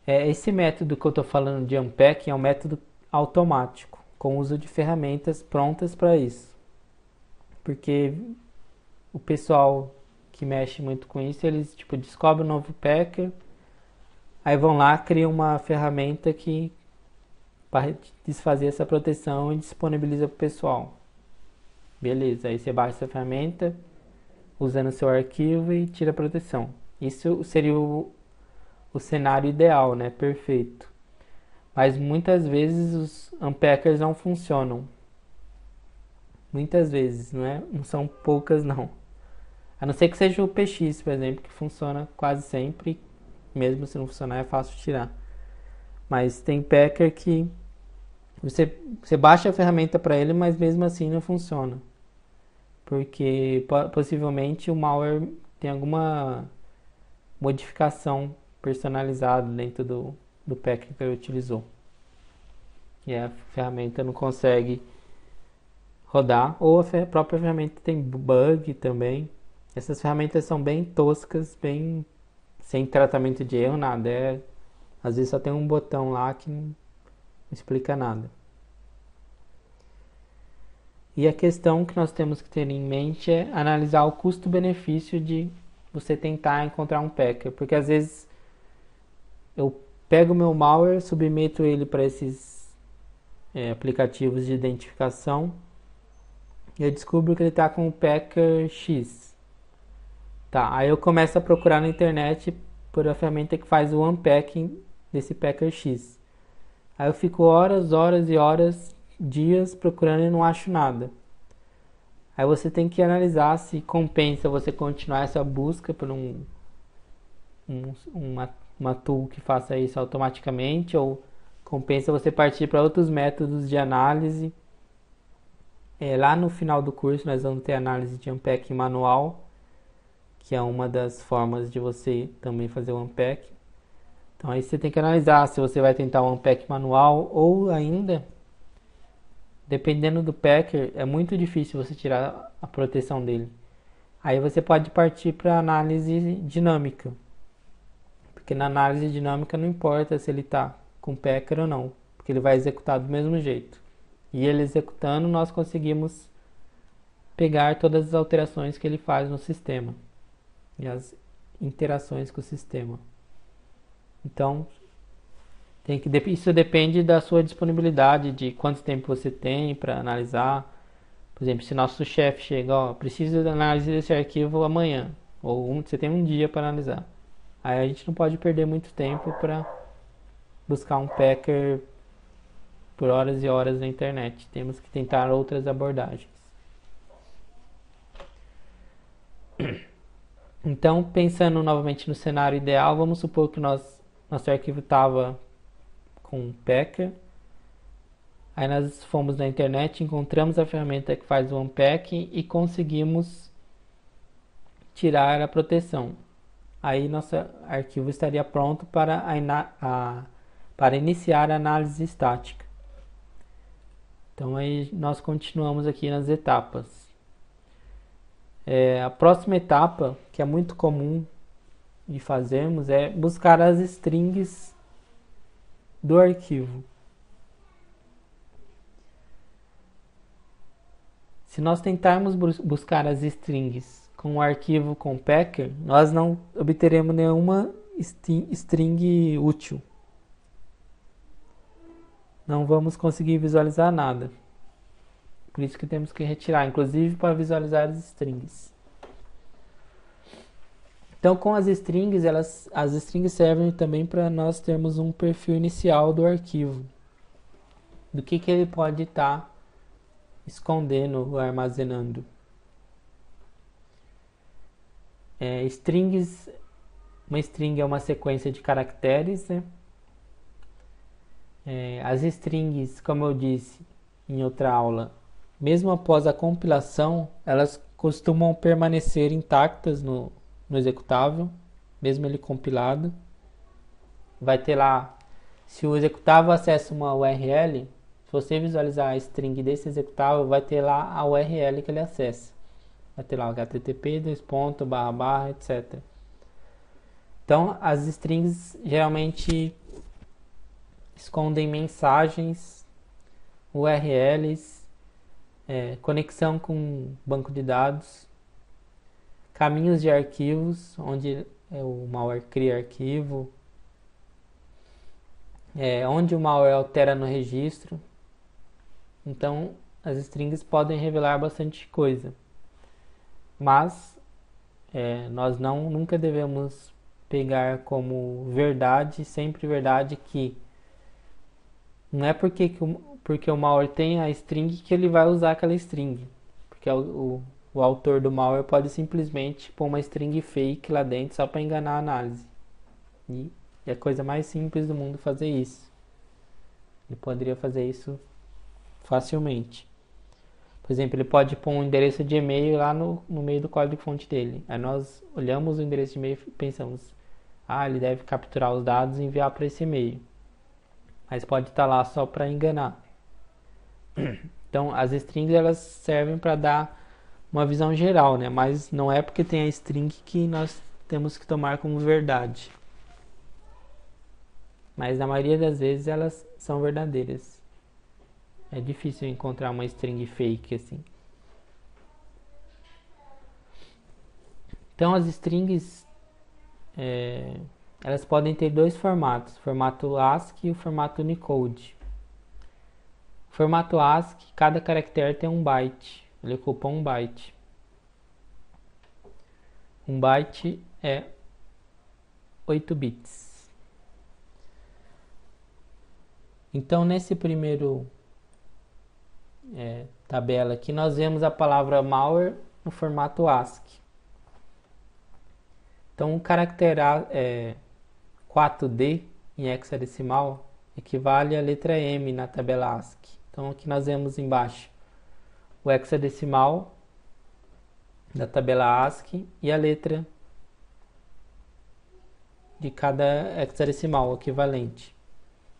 Esse método que eu estou falando de unpacking é um método automático, com uso de ferramentas prontas para isso. Porque o pessoal que mexe muito com isso, eles descobrem um novo packer, aí vão lá, criam uma ferramenta para desfazer essa proteção e disponibiliza para o pessoal. Beleza, aí você baixa essa ferramenta, usando o seu arquivo e tira a proteção. Isso seria o o cenário ideal, né? Perfeito. Mas muitas vezes os unpackers não funcionam. Muitas vezes, não são poucas não. A não ser que seja o PX, por exemplo, que funciona quase sempre. Mesmo se não funcionar, é fácil tirar. Mas tem packer que você baixa a ferramenta para ele, mas mesmo assim não funciona. Porque possivelmente o malware tem alguma modificação personalizada dentro do packer que ele utilizou. E a ferramenta não consegue rodar, ou a própria ferramenta tem bug também. Essas ferramentas são bem toscas, bem sem tratamento de erro, nada. Às vezes só tem um botão lá que não explica nada. E a questão que nós temos que ter em mente é analisar o custo-benefício de você tentar encontrar um packer. Porque às vezes eu pego o meu malware, submeto ele para esses aplicativos de identificação e eu descubro que ele está com o packer X. Tá, aí eu começo a procurar na internet por a ferramenta que faz o unpacking desse packer X. Aí eu fico horas e horas, dias procurando e não acho nada. Aí você tem que analisar se compensa você continuar essa busca por uma tool que faça isso automaticamente, ou compensa você partir para outros métodos de análise. Lá no final do curso nós vamos ter análise de unpacking manual, que é uma das formas de você também fazer o unpacking. Então aí você tem que analisar se você vai tentar um unpacking manual ou ainda, dependendo do packer, é muito difícil você tirar a proteção dele. Aí você pode partir para análise dinâmica. Porque na análise dinâmica não importa se ele está com packer ou não, porque ele vai executar do mesmo jeito. E ele executando, nós conseguimos pegar todas as alterações que ele faz no sistema e as interações com o sistema. Então, isso depende da sua disponibilidade, de quanto tempo você tem para analisar. Por exemplo, se nosso chefe chega, preciso da análise desse arquivo amanhã, ou você tem um dia para analisar. Aí a gente não pode perder muito tempo para buscar um packer por horas e horas na internet. Temos que tentar outras abordagens. Então, pensando novamente no cenário ideal, vamos supor que nosso arquivo estava com um packer. Aí nós fomos na internet, encontramos a ferramenta que faz o unpacking e conseguimos tirar a proteção. Aí nosso arquivo estaria pronto para iniciar a análise estática. Então aí nós continuamos aqui nas etapas. A próxima etapa, que é muito comum de fazermos, é buscar as strings do arquivo. Se nós tentarmos buscar as strings com o arquivo com packer, nós não obteremos nenhuma string útil. Não vamos conseguir visualizar nada. Por isso que temos que retirar, inclusive para visualizar as strings. Então, com as strings, as strings servem também para nós termos um perfil inicial do arquivo. Do que ele pode estar escondendo ou armazenando. Strings, uma string é uma sequência de caracteres, né? As strings, como eu disse em outra aula, mesmo após a compilação, elas costumam permanecer intactas no executável, mesmo ele compilado. Vai ter lá, se o executável acessa uma URL, se você visualizar a string desse executável, vai ter lá a URL que ele acessa. Vai ter lá o http, etc. Então, as strings geralmente escondem mensagens, URLs, conexão com banco de dados, caminhos de arquivos, onde o malware cria arquivo, onde o malware altera no registro. Então, as strings podem revelar bastante coisa. Mas nós nunca devemos pegar como verdade, sempre verdade, que não é porque o malware tem a string que ele vai usar aquela string. Porque o autor do malware pode simplesmente pôr uma string fake lá dentro só para enganar a análise. E é a coisa mais simples do mundo fazer isso. Ele poderia fazer isso facilmente. Por exemplo, ele pode pôr um endereço de e-mail lá no meio do código-fonte dele. Aí nós olhamos o endereço de e-mail e pensamos, ele deve capturar os dados e enviar para esse e-mail. Mas pode estar lá só para enganar. Então, as strings elas servem para dar uma visão geral, né? Mas não é porque tem a string que nós temos que tomar como verdade. Mas na maioria das vezes elas são verdadeiras. É difícil encontrar uma string fake assim. Então as strings elas podem ter dois formatos, o formato ASCII e o formato Unicode. O formato ASCII, cada caractere tem 1 byte, ele ocupa 1 byte. 1 byte é 8 bits. Então nesse primeiro tabela aqui nós vemos a palavra malware no formato ASCII. Então o caractere 4D em hexadecimal equivale à letra M na tabela ASCII. Então aqui nós vemos embaixo o hexadecimal da tabela ASCII e a letra de cada hexadecimal equivalente.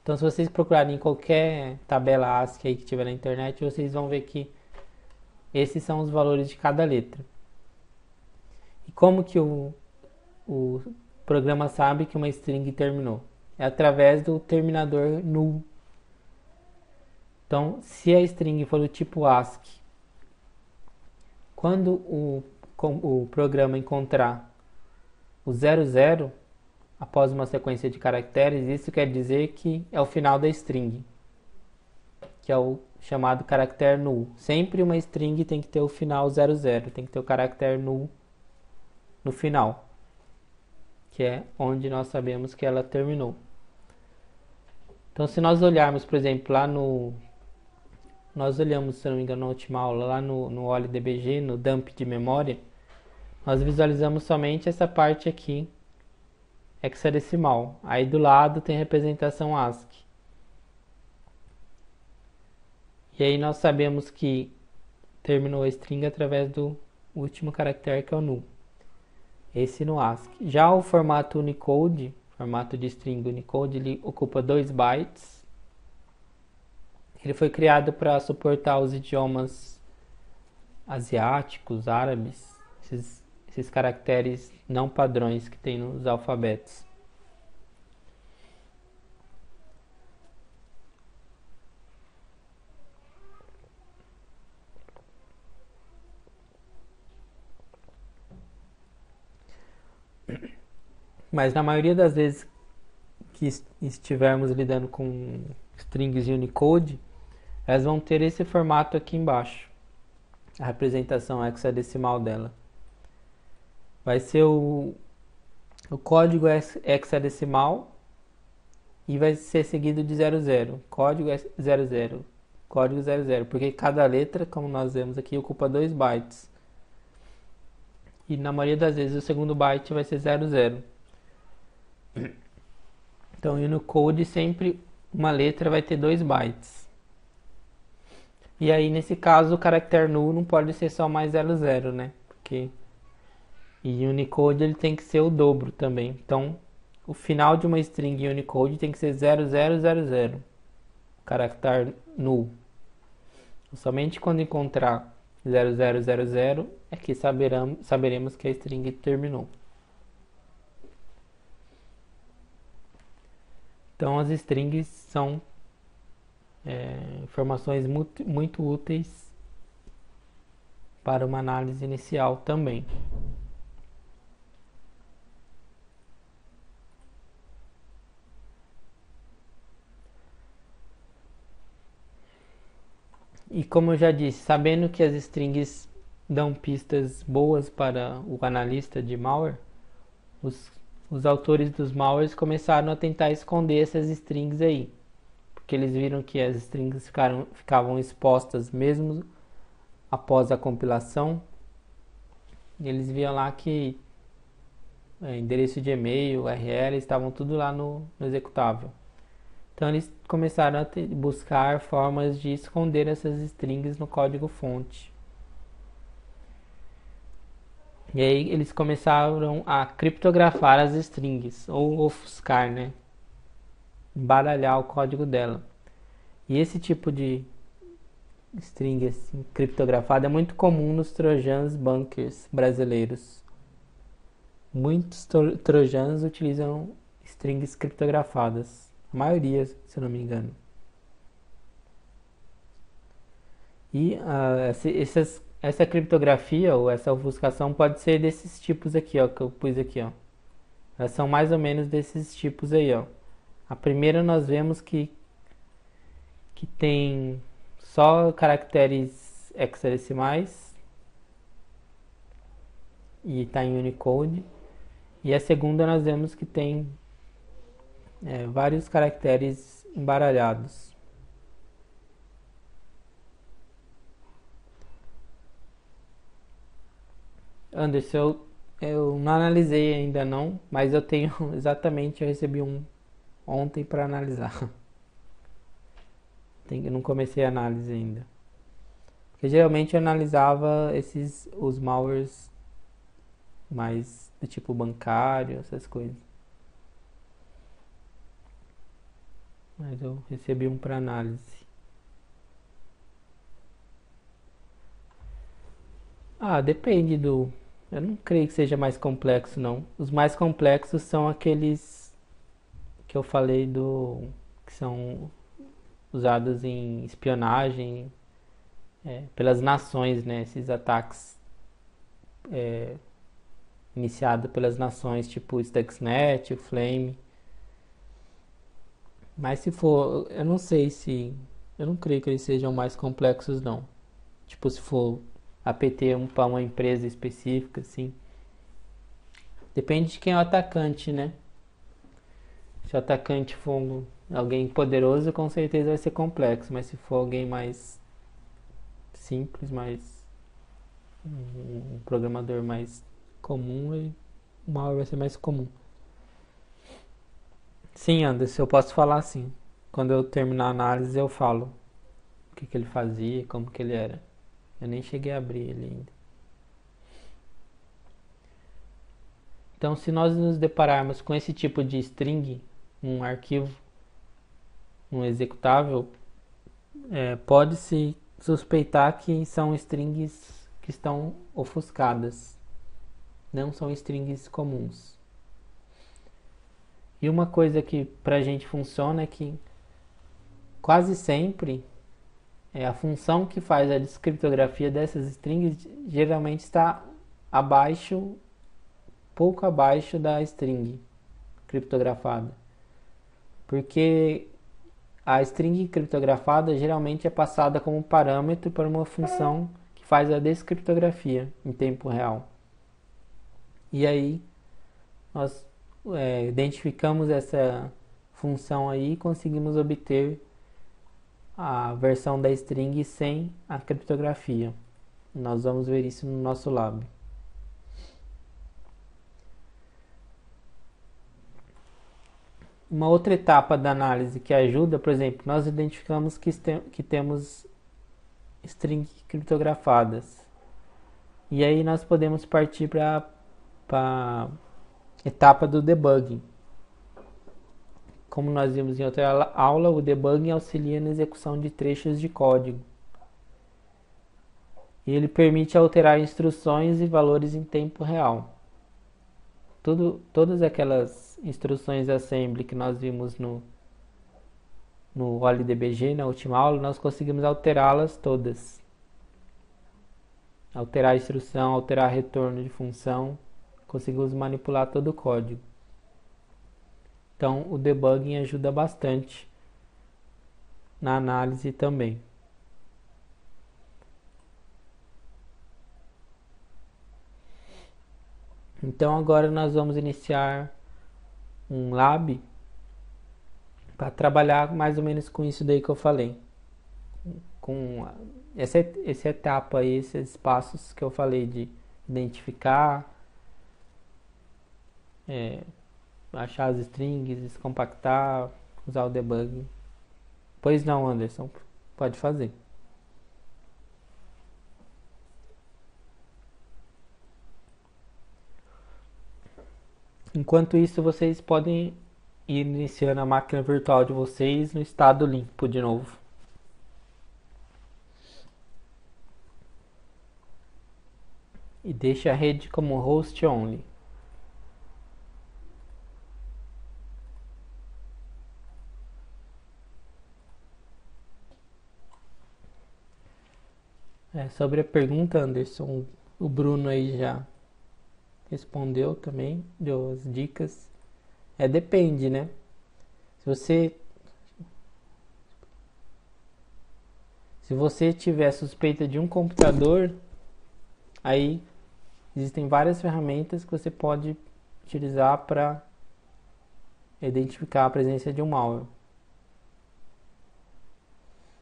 Então se vocês procurarem em qualquer tabela ASCII aí que tiver na internet, vocês vão ver que esses são os valores de cada letra. E como que o programa sabe que uma string terminou? É através do terminador null. Então, se a string for do tipo ASCII, quando o programa encontrar o 00 após uma sequência de caracteres, isso quer dizer que é o final da string, que é o chamado caractere null. Sempre uma string tem que ter o final 00, tem que ter o caractere null no final, que é onde nós sabemos que ela terminou. Então, se nós olharmos, por exemplo, nós olhamos, se não me engano, na última aula, lá no OLDBG, no dump de memória, nós visualizamos somente essa parte aqui, hexadecimal. Aí do lado tem representação ASCII. E aí nós sabemos que terminou a string através do último caractere, que é o null. Esse no ASCII. Já o formato Unicode, formato de string Unicode, ele ocupa 2 bytes. Ele foi criado para suportar os idiomas asiáticos, árabes, esses caracteres não padrões que tem nos alfabetos. Mas na maioria das vezes que estivermos lidando com strings de Unicode, elas vão ter esse formato aqui embaixo, a representação hexadecimal dela. Vai ser o código hexadecimal e vai ser seguido de 00, código 00, código 00, porque cada letra, como nós vemos aqui, ocupa 2 bytes. E na maioria das vezes o segundo byte vai ser 00. Então, no Unicode sempre uma letra vai ter 2 bytes. E aí, nesse caso, o caractere null não pode ser só mais 00, né? Porque em Unicode ele tem que ser o dobro também. Então, o final de uma string em Unicode tem que ser 0000, o caractere null. Somente quando encontrar 0000 é que saberemos que a string terminou. Então as strings são informações muito úteis para uma análise inicial também. E como eu já disse, sabendo que as strings dão pistas boas para o analista de malware, os os autores dos malwares começaram a tentar esconder essas strings aí, porque eles viram que as strings ficavam expostas mesmo após a compilação. E eles viam lá que endereço de e-mail, URL, estavam tudo lá no executável. Então eles começaram a buscar formas de esconder essas strings no código-fonte. E aí eles começaram a criptografar as strings, ou ofuscar, né? Embaralhar o código dela. E esse tipo de string assim, criptografada é muito comum nos trojans bunkers brasileiros. Muitos trojans utilizam strings criptografadas. A maioria, se eu não me engano. E essa criptografia ou essa ofuscação pode ser desses tipos aqui, ó, que eu pus aqui, ó. Elas são mais ou menos desses tipos aí, ó. A primeira nós vemos que tem só caracteres hexadecimais e está em Unicode. E a segunda nós vemos que tem vários caracteres embaralhados. Anderson, eu não analisei ainda não, mas eu tenho exatamente, eu recebi um ontem para analisar. Eu não comecei a análise ainda. Porque geralmente eu analisava os malwares mais do tipo bancário, essas coisas. Mas eu recebi um para análise. Depende do... Eu não creio que seja mais complexo, não. Os mais complexos são aqueles que eu falei que são usados em espionagem pelas nações, né? Esses ataques iniciados pelas nações, tipo o Stuxnet, o Flame. Mas se for, eu não sei se... Eu não creio que eles sejam mais complexos, não. Tipo, se for APT para uma empresa específica, assim. Depende de quem é o atacante, né? Se o atacante for alguém poderoso, com certeza vai ser complexo. Mas se for alguém mais simples, um programador mais comum, o malware vai ser mais comum. Sim, Anderson, eu posso falar assim. Quando eu terminar a análise, eu falo o que ele fazia, como que ele era. Eu nem cheguei a abrir ele ainda. Então, se nós nos depararmos com esse tipo de string, um arquivo, um executável, pode-se suspeitar que são strings que estão ofuscadas. Não são strings comuns. E uma coisa que pra gente funciona é que quase sempre a função que faz a descriptografia dessas strings geralmente está pouco abaixo da string criptografada. Porque a string criptografada geralmente é passada como parâmetro para uma função que faz a descriptografia em tempo real. E aí nós identificamos essa função aí e conseguimos obter a versão da string sem a criptografia. Nós vamos ver isso no nosso lab. Uma outra etapa da análise que ajuda, por exemplo, nós identificamos que temos strings criptografadas. E aí nós podemos partir para a etapa do debugging. Como nós vimos em outra aula, o debugging auxilia na execução de trechos de código. E ele permite alterar instruções e valores em tempo real. Todas aquelas instruções assembly que nós vimos no OLDBG, na última aula, nós conseguimos alterá-las todas. Alterar a instrução, alterar retorno de função, conseguimos manipular todo o código. Então, o debugging ajuda bastante na análise também. Então, agora nós vamos iniciar um lab para trabalhar mais ou menos com isso daí que eu falei, com essa etapa aí, esses passos que eu falei de identificar, achar as strings, descompactar, usar o debug. Pois não, Anderson, pode fazer. Enquanto isso, vocês podem ir iniciando a máquina virtual de vocês no estado limpo de novo. E deixe a rede como host only. Sobre a pergunta, Anderson, o Bruno aí já respondeu também, deu as dicas. Depende, né? Se você tiver suspeita de um computador, aí existem várias ferramentas que você pode utilizar para identificar a presença de um malware.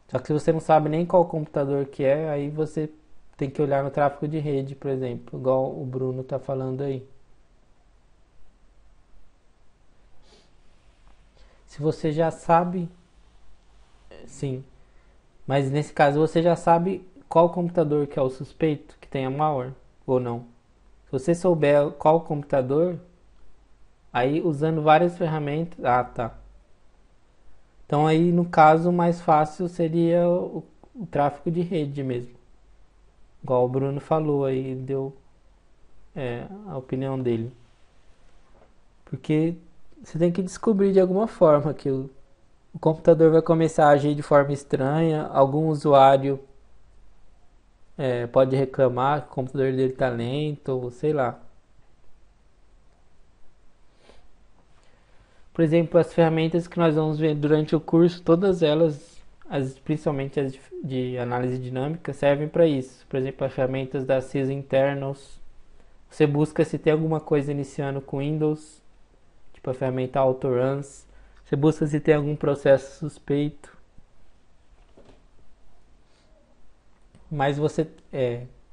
Só que se você não sabe nem qual computador que é, aí você tem que olhar no tráfego de rede, por exemplo, igual o Bruno está falando aí. Se você já sabe, sim, mas nesse caso você já sabe qual computador que é o suspeito que tenha malware ou não. Se você souber qual computador, aí usando várias ferramentas, tá. Então aí no caso mais fácil seria o tráfego de rede mesmo. Igual o Bruno falou aí, deu a opinião dele. Porque você tem que descobrir de alguma forma que o computador vai começar a agir de forma estranha, algum usuário pode reclamar que o computador dele está lento, ou sei lá. Por exemplo, as ferramentas que nós vamos ver durante o curso, todas elas, principalmente as de análise dinâmica, servem para isso. Por exemplo, as ferramentas da sysinternals. Você busca se tem alguma coisa iniciando com Windows, tipo a ferramenta autoruns. Você busca se tem algum processo suspeito. Mas você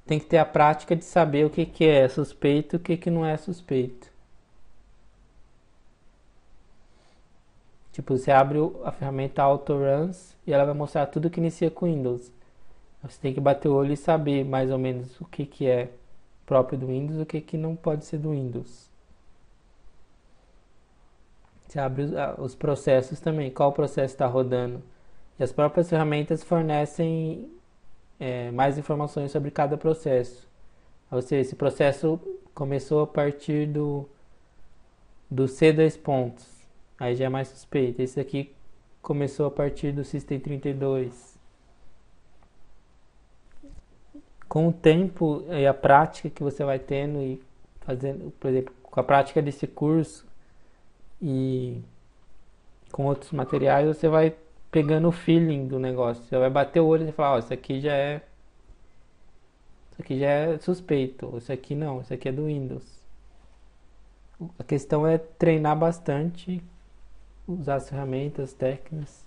tem que ter a prática de saber o que é suspeito e o que não é suspeito. Tipo, você abre a ferramenta autoruns e ela vai mostrar tudo que inicia com Windows. Você tem que bater o olho e saber mais ou menos o que é próprio do Windows e o que não pode ser do Windows. Você abre os processos também, qual processo está rodando. E as próprias ferramentas fornecem mais informações sobre cada processo. Ou seja, esse processo começou a partir do C2 pontos. Aí já é mais suspeito. Esse aqui começou a partir do System32. Com o tempo e a prática que você vai tendo e fazendo, por exemplo, com a prática desse curso e com outros materiais, você vai pegando o feeling do negócio. Você vai bater o olho e falar, isso aqui já é suspeito, isso aqui não, isso aqui é do Windows. A questão é treinar bastante, usar as ferramentas, técnicas.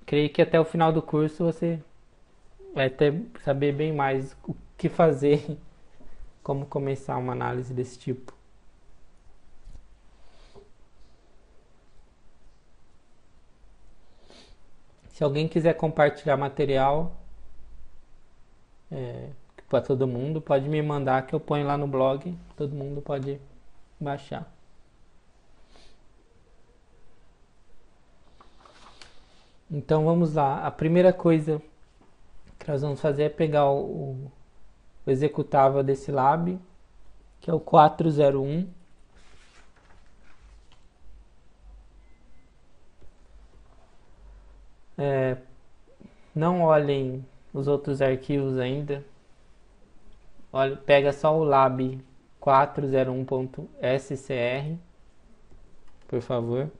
Creio que até o final do curso você vai saber bem mais o que fazer, como começar uma análise desse tipo. Se alguém quiser compartilhar material para todo mundo, pode me mandar que eu ponho lá no blog, todo mundo pode baixar. Então vamos lá, a primeira coisa que nós vamos fazer é pegar o executável desse lab, que é o 401. Não olhem os outros arquivos ainda. Pega só o lab 401.scr, por favor.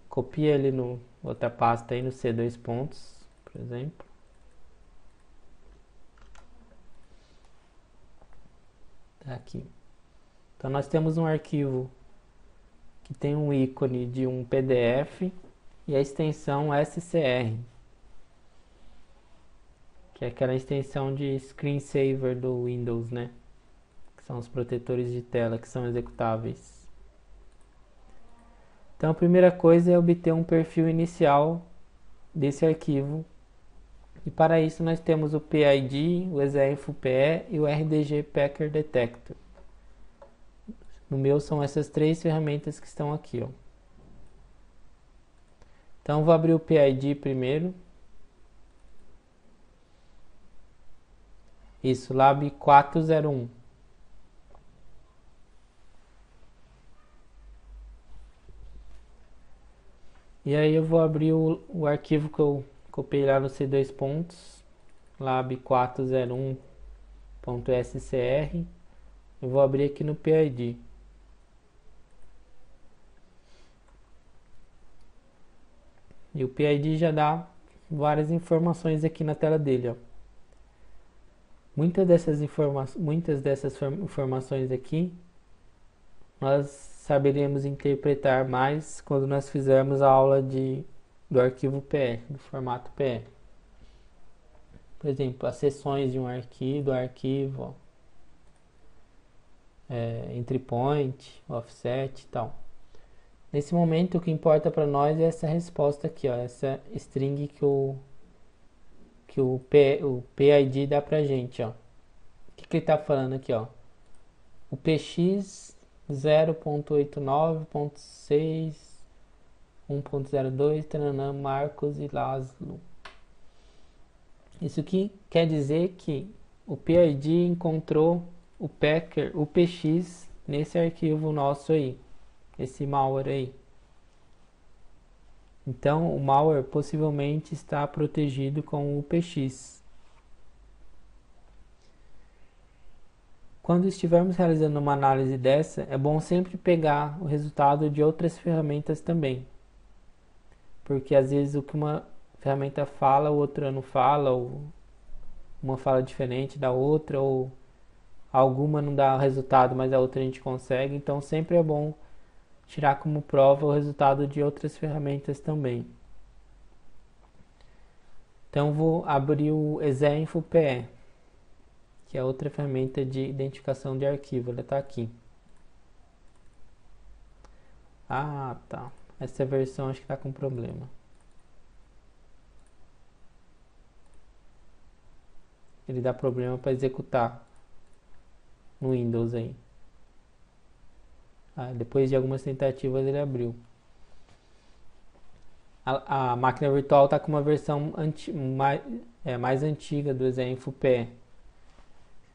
Copia ele no outra pasta aí no C2 pontos, por exemplo. Tá aqui. Então nós temos um arquivo que tem um ícone de um PDF e a extensão SCR, que é aquela extensão de screensaver do Windows, né? Que são os protetores de tela que são executáveis. Então a primeira coisa é obter um perfil inicial desse arquivo. E para isso nós temos o PID, o ExeInfoPE e o RDG Packer Detector. No meu são essas três ferramentas que estão aqui, ó. Então vou abrir o PID primeiro. Isso, Lab 401. E aí eu vou abrir o arquivo que eu copiei lá no C2 pontos, lab 401.scr. Eu vou abrir aqui no PID. E o PID já dá várias informações aqui na tela dele, ó. Muitas dessas informações aqui nós saberemos interpretar mais quando nós fizermos a aula do arquivo PE, do formato PE. Por exemplo, as seções de um arquivo, entry point, offset e tal. Nesse momento o que importa para nós é essa resposta aqui, ó, essa string que o PID dá pra gente, ó. O que ele tá falando aqui, ó? O PX 0.89.6 1.02 tananã, Marcos e Laszlo. Isso aqui quer dizer que o PID encontrou o Packer, o PX nesse arquivo nosso aí, esse malware aí. Então, o malware possivelmente está protegido com o PX. Quando estivermos realizando uma análise dessa, é bom sempre pegar o resultado de outras ferramentas também. Porque às vezes o que uma ferramenta fala, o outra não fala, ou uma fala diferente da outra, ou alguma não dá resultado, mas a outra a gente consegue. Então sempre é bom tirar como prova o resultado de outras ferramentas também. Então vou abrir o ExeInfoPE, que é outra ferramenta de identificação de arquivo. Ela está aqui. Ah, tá. Essa versão acho que está com problema. Ele dá problema para executar no Windows aí. Depois de algumas tentativas ele abriu. A máquina virtual está com uma versão mais antiga do ExeInfoPE.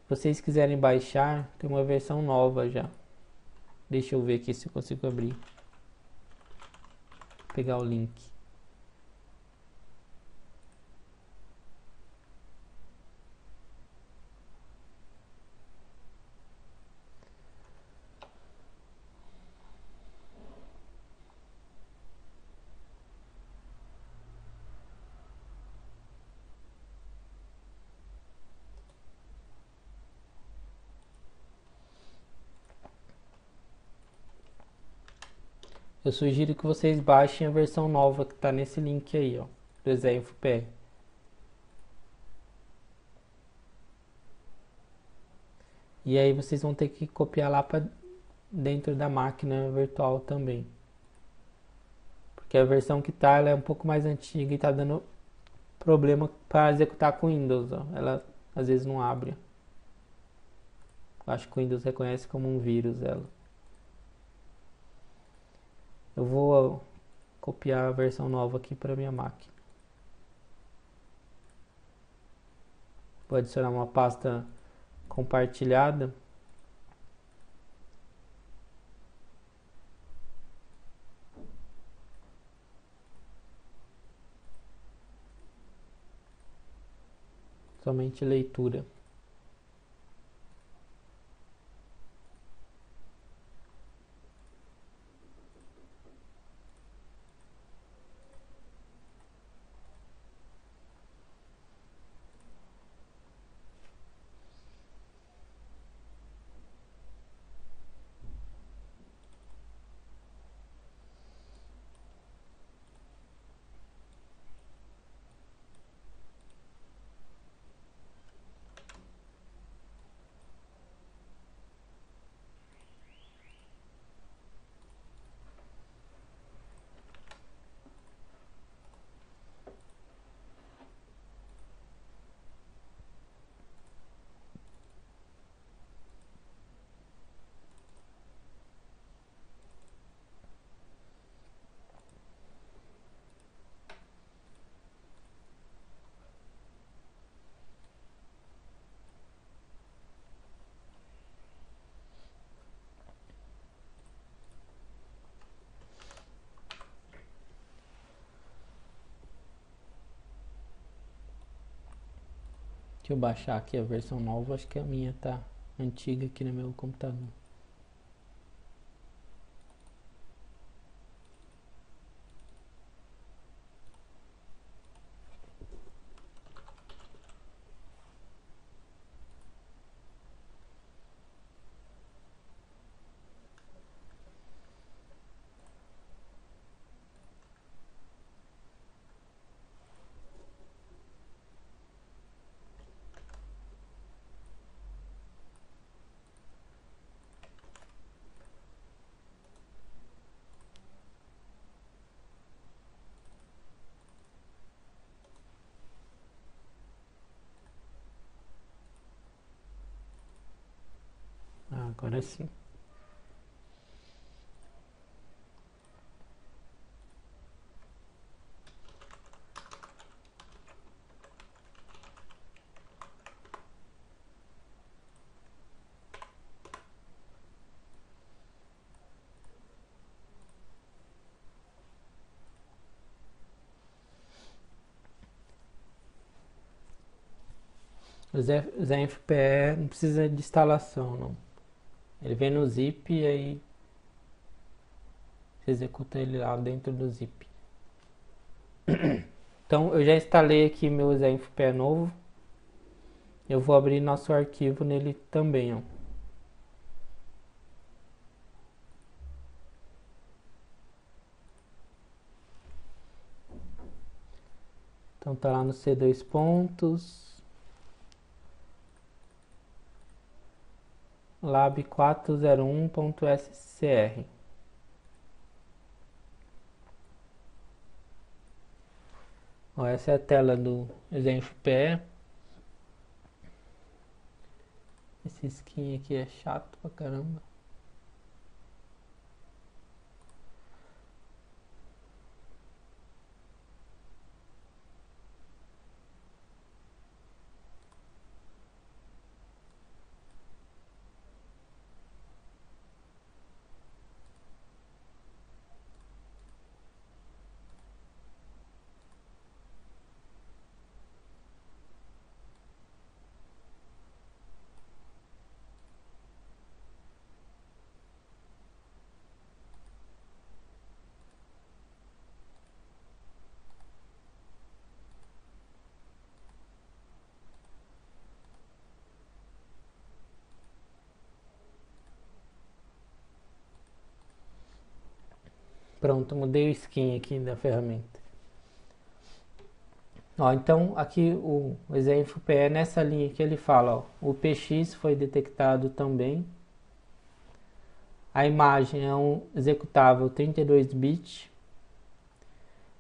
Se vocês quiserem baixar, tem uma versão nova já. Deixa eu ver aqui se eu consigo abrir. Vou pegar o link. Eu sugiro que vocês baixem a versão nova que está nesse link aí, ó, do ExeInfoPE. E aí vocês vão ter que copiar lá para dentro da máquina virtual também. Porque a versão que tá, ela é um pouco mais antiga e está dando problema para executar com Windows, ó. Ela às vezes não abre. Eu acho que o Windows reconhece como um vírus ela. Eu vou copiar a versão nova aqui para minha máquina. Vou adicionar uma pasta compartilhada. Somente leitura. Deixa eu baixar aqui a versão nova, acho que a minha tá antiga aqui no meu computador. Agora sim. O ZenFPE não precisa de instalação, não. Ele vem no zip e aí você executa ele lá dentro do zip. Então eu já instalei aqui meu ZenFPE novo. Eu vou abrir nosso arquivo nele também, ó. Então tá lá no C2 pontos, lab 401.scr. Ó, essa é a tela do ZenFPE. Esse skin aqui é chato pra caramba. Pronto, mudei o skin aqui da ferramenta. Ó, então aqui o ZenFPE nessa linha que ele fala, ó, o PX foi detectado também. A imagem é um executável 32 bits.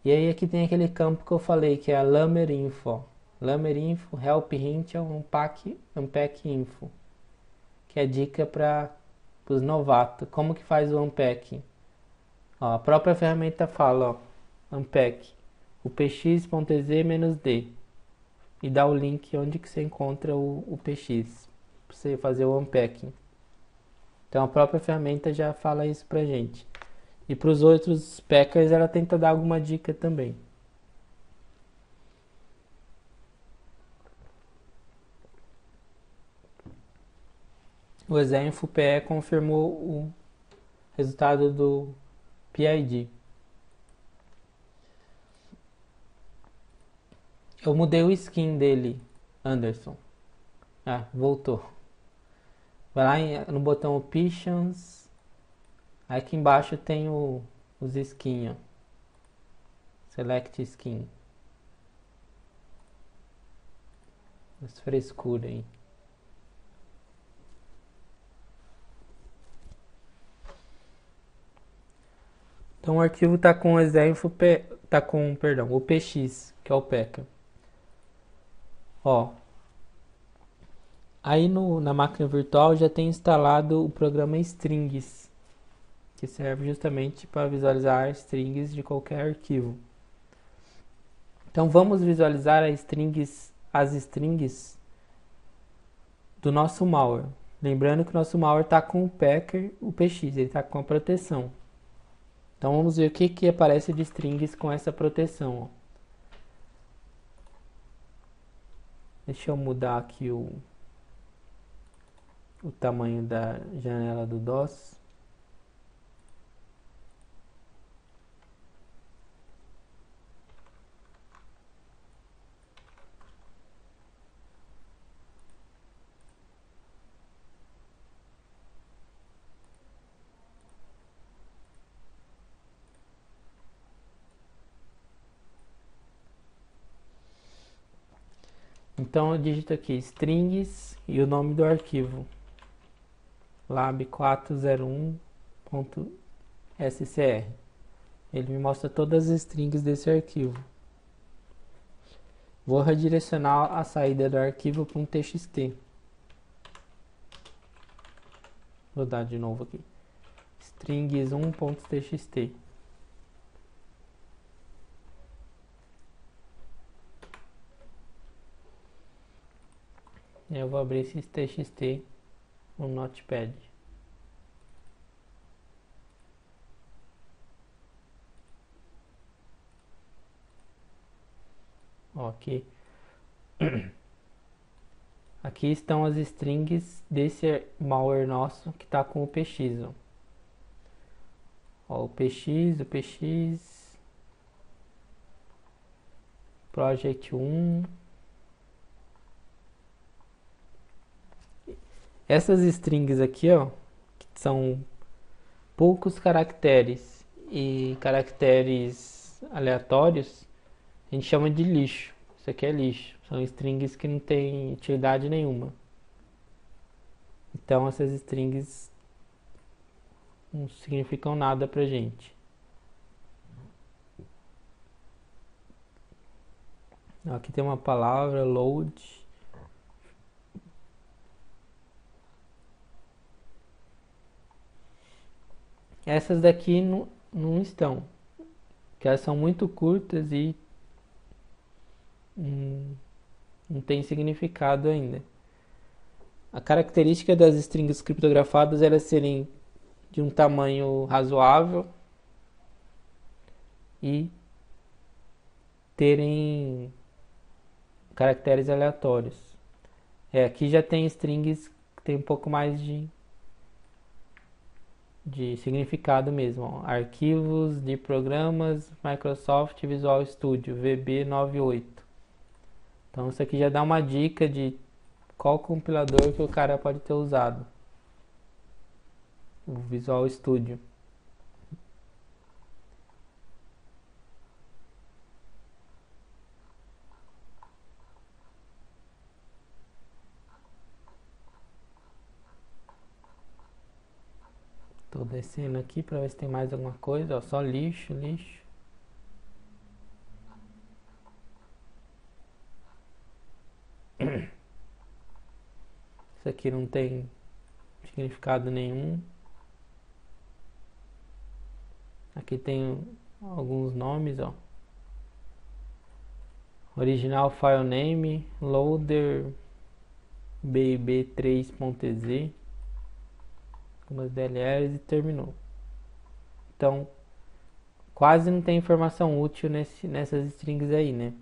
E aí aqui tem aquele campo que eu falei que é a Lamer Info. Lamer Info, Help Hint é um Unpack Info. Que é dica para os novatos. Como que faz o unpack? Ó, a própria ferramenta fala, ó, unpack, o px.ez-d e dá o link onde que você encontra o px para você fazer o unpacking. Então a própria ferramenta já fala isso pra gente. E para os outros packers ela tenta dar alguma dica também. O ZenFPE confirmou o resultado do PID. Eu mudei o skin dele, Anderson. Ah, voltou. Vai lá no botão Options. Aí aqui embaixo tem os skins, ó. Select Skin. As frescuras aí. Então o arquivo tá com o PX, que é o packer. Ó. Aí na máquina virtual já tem instalado o programa Strings, que serve justamente para visualizar strings de qualquer arquivo. Então vamos visualizar as strings do nosso malware. Lembrando que o nosso malware está com o packer, o PX, ele está com a proteção. Então vamos ver o que aparece de strings com essa proteção. Ó. Deixa eu mudar aqui o tamanho da janela do DOS. Então eu digito aqui strings e o nome do arquivo lab401.scr. Ele me mostra todas as strings desse arquivo. Vou redirecionar a saída do arquivo para um txt. Vou dar de novo aqui. strings1.txt. Eu vou abrir esse txt no Notepad. Ok. Aqui estão as strings desse malware nosso que está com o PX. Ó, o PX, Project 1. Essas strings aqui, ó, que são poucos caracteres e caracteres aleatórios, a gente chama de lixo. Isso aqui é lixo. São strings que não tem utilidade nenhuma. Então essas strings não significam nada pra gente. Aqui tem uma palavra, load. Essas daqui não estão, porque elas são muito curtas e não tem significado ainda. A característica das strings criptografadas é elas serem de um tamanho razoável e terem caracteres aleatórios. Aqui já tem strings que tem um pouco mais de significado mesmo. Ó. Arquivos de programas Microsoft Visual Studio VB98. Então isso aqui já dá uma dica de qual compilador que o cara pode ter usado. O Visual Studio. Tô descendo aqui para ver se tem mais alguma coisa. Ó, só lixo. Isso aqui não tem significado nenhum. Aqui tem alguns nomes, ó. Original file name, loader bb3.ez, algumas DLLs e terminou. Então, quase não tem informação útil nessas strings aí, né?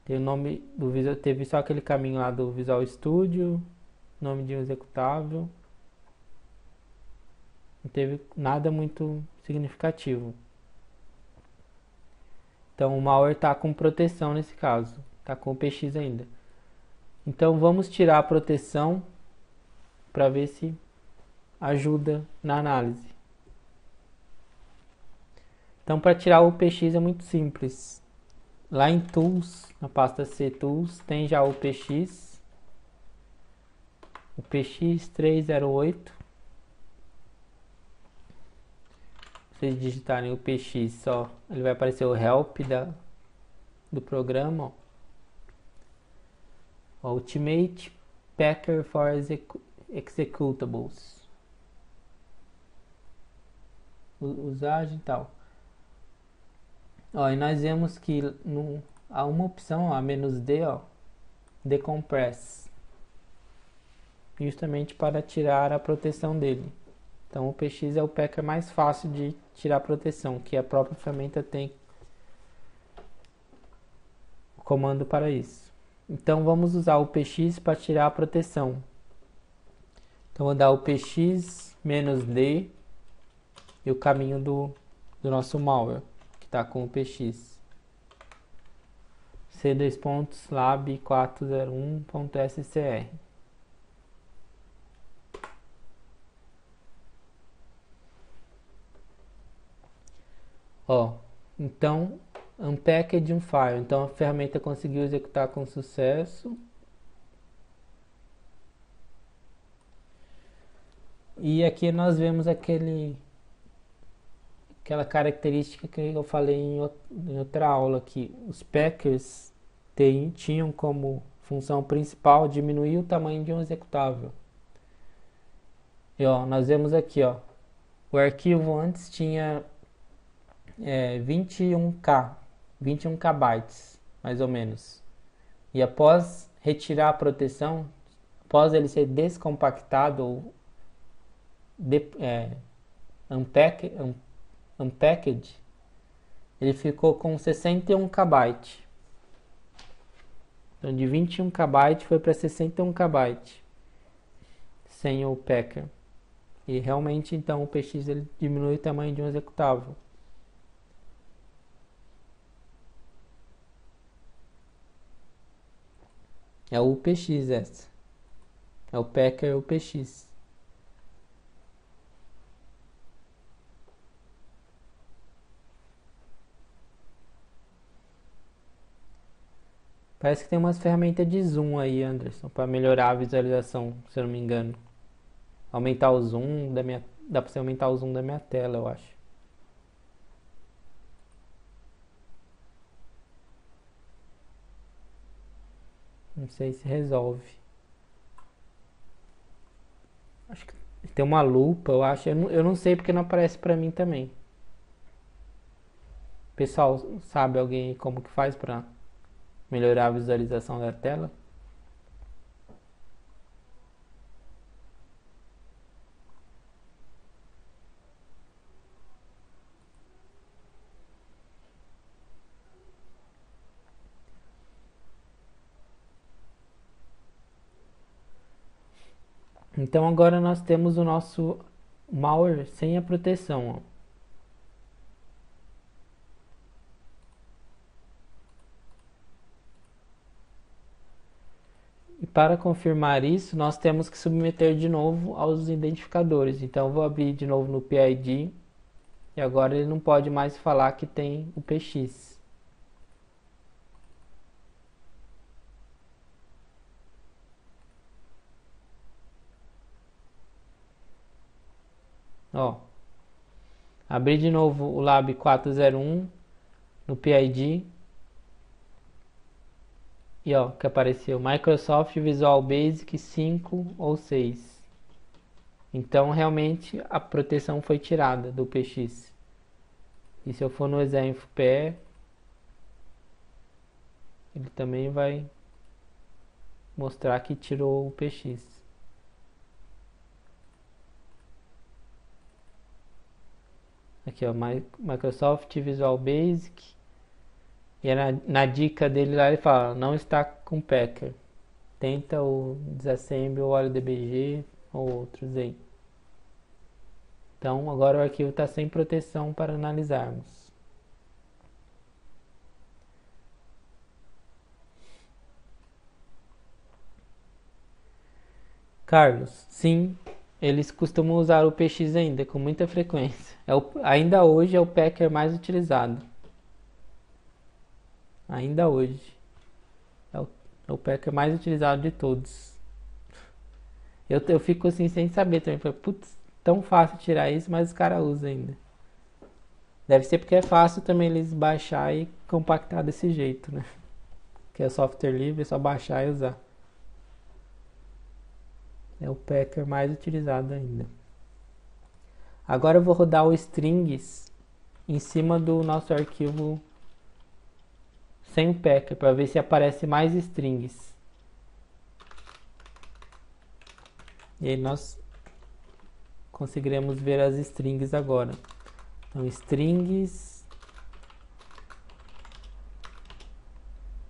Tem o nome do Visual, teve só aquele caminho lá do Visual Studio, nome de um executável. Não teve nada muito significativo. Então o malware está com proteção nesse caso, está com o PX ainda. Então vamos tirar a proteção para ver se ajuda na análise. Então para tirar o PX é muito simples. Lá em Tools, na pasta C Tools, tem já o PX 308. Se vocês digitarem o PX só, ele vai aparecer o help do programa. Ó. Ultimate Packer for Executables. Usagem e tal. Ó, e nós vemos que há uma opção, ó, a "-d", ó, decompress, justamente para tirar a proteção dele. Então o PX é o packer mais fácil de tirar a proteção, que a própria ferramenta tem o comando para isso. Então vamos usar o px para tirar a proteção. Então vou dar o px menos d e o caminho do nosso malware, que está com o px. c:/lab401.scr. Ó, então unpacked um file. Então a ferramenta conseguiu executar com sucesso. E aqui nós vemos aquela característica que eu falei em outra aula, que os packers tinham como função principal diminuir o tamanho de um executável. E ó, nós vemos aqui, ó, o arquivo antes tinha 21K, 21 KB, mais ou menos. E após retirar a proteção, após ele ser descompactado ou unpacked, ele ficou com 61 KB. Então de 21 KB foi para 61 KB sem o packer. E realmente então o px ele diminui o tamanho de um executável. É o px essa. É o packer e o px. Parece que tem umas ferramentas de zoom aí, Anderson, para melhorar a visualização, se eu não me engano. Aumentar o zoom dá para você aumentar o zoom da minha tela, eu acho. Não sei se resolve. Acho que tem uma lupa, eu acho. Eu não sei porque não aparece para mim também. Pessoal, sabe alguém como que faz para melhorar a visualização da tela? Então agora nós temos o nosso malware sem a proteção, ó. E para confirmar isso, nós temos que submeter de novo aos identificadores. Então eu vou abrir de novo no PID e agora ele não pode mais falar que tem o px. Ó, abri de novo o Lab 401 no PID e ó, que apareceu Microsoft Visual Basic 5 ou 6. Então realmente a proteção foi tirada do px. E se eu for no exemplo PE, ele também vai mostrar que tirou o px. Aqui ó, Microsoft Visual Basic. E na dica dele lá ele fala, não está com packer. Tenta o Disassemble ou OLDBG ou outros aí. Então agora o arquivo está sem proteção para analisarmos. Carlos, sim, eles costumam usar o px ainda com muita frequência. Ainda hoje é o packer mais utilizado. Ainda hoje é o packer mais utilizado de todos. Eu fico assim sem saber também. Putz, tão fácil tirar isso, mas os caras usam ainda. Deve ser porque é fácil também eles baixar e compactar desse jeito, né? Que é software livre, é só baixar e usar. É o packer mais utilizado ainda. Agora eu vou rodar o strings em cima do nosso arquivo sem o packer, para ver se aparece mais strings. E aí nós conseguiremos ver as strings agora. Então strings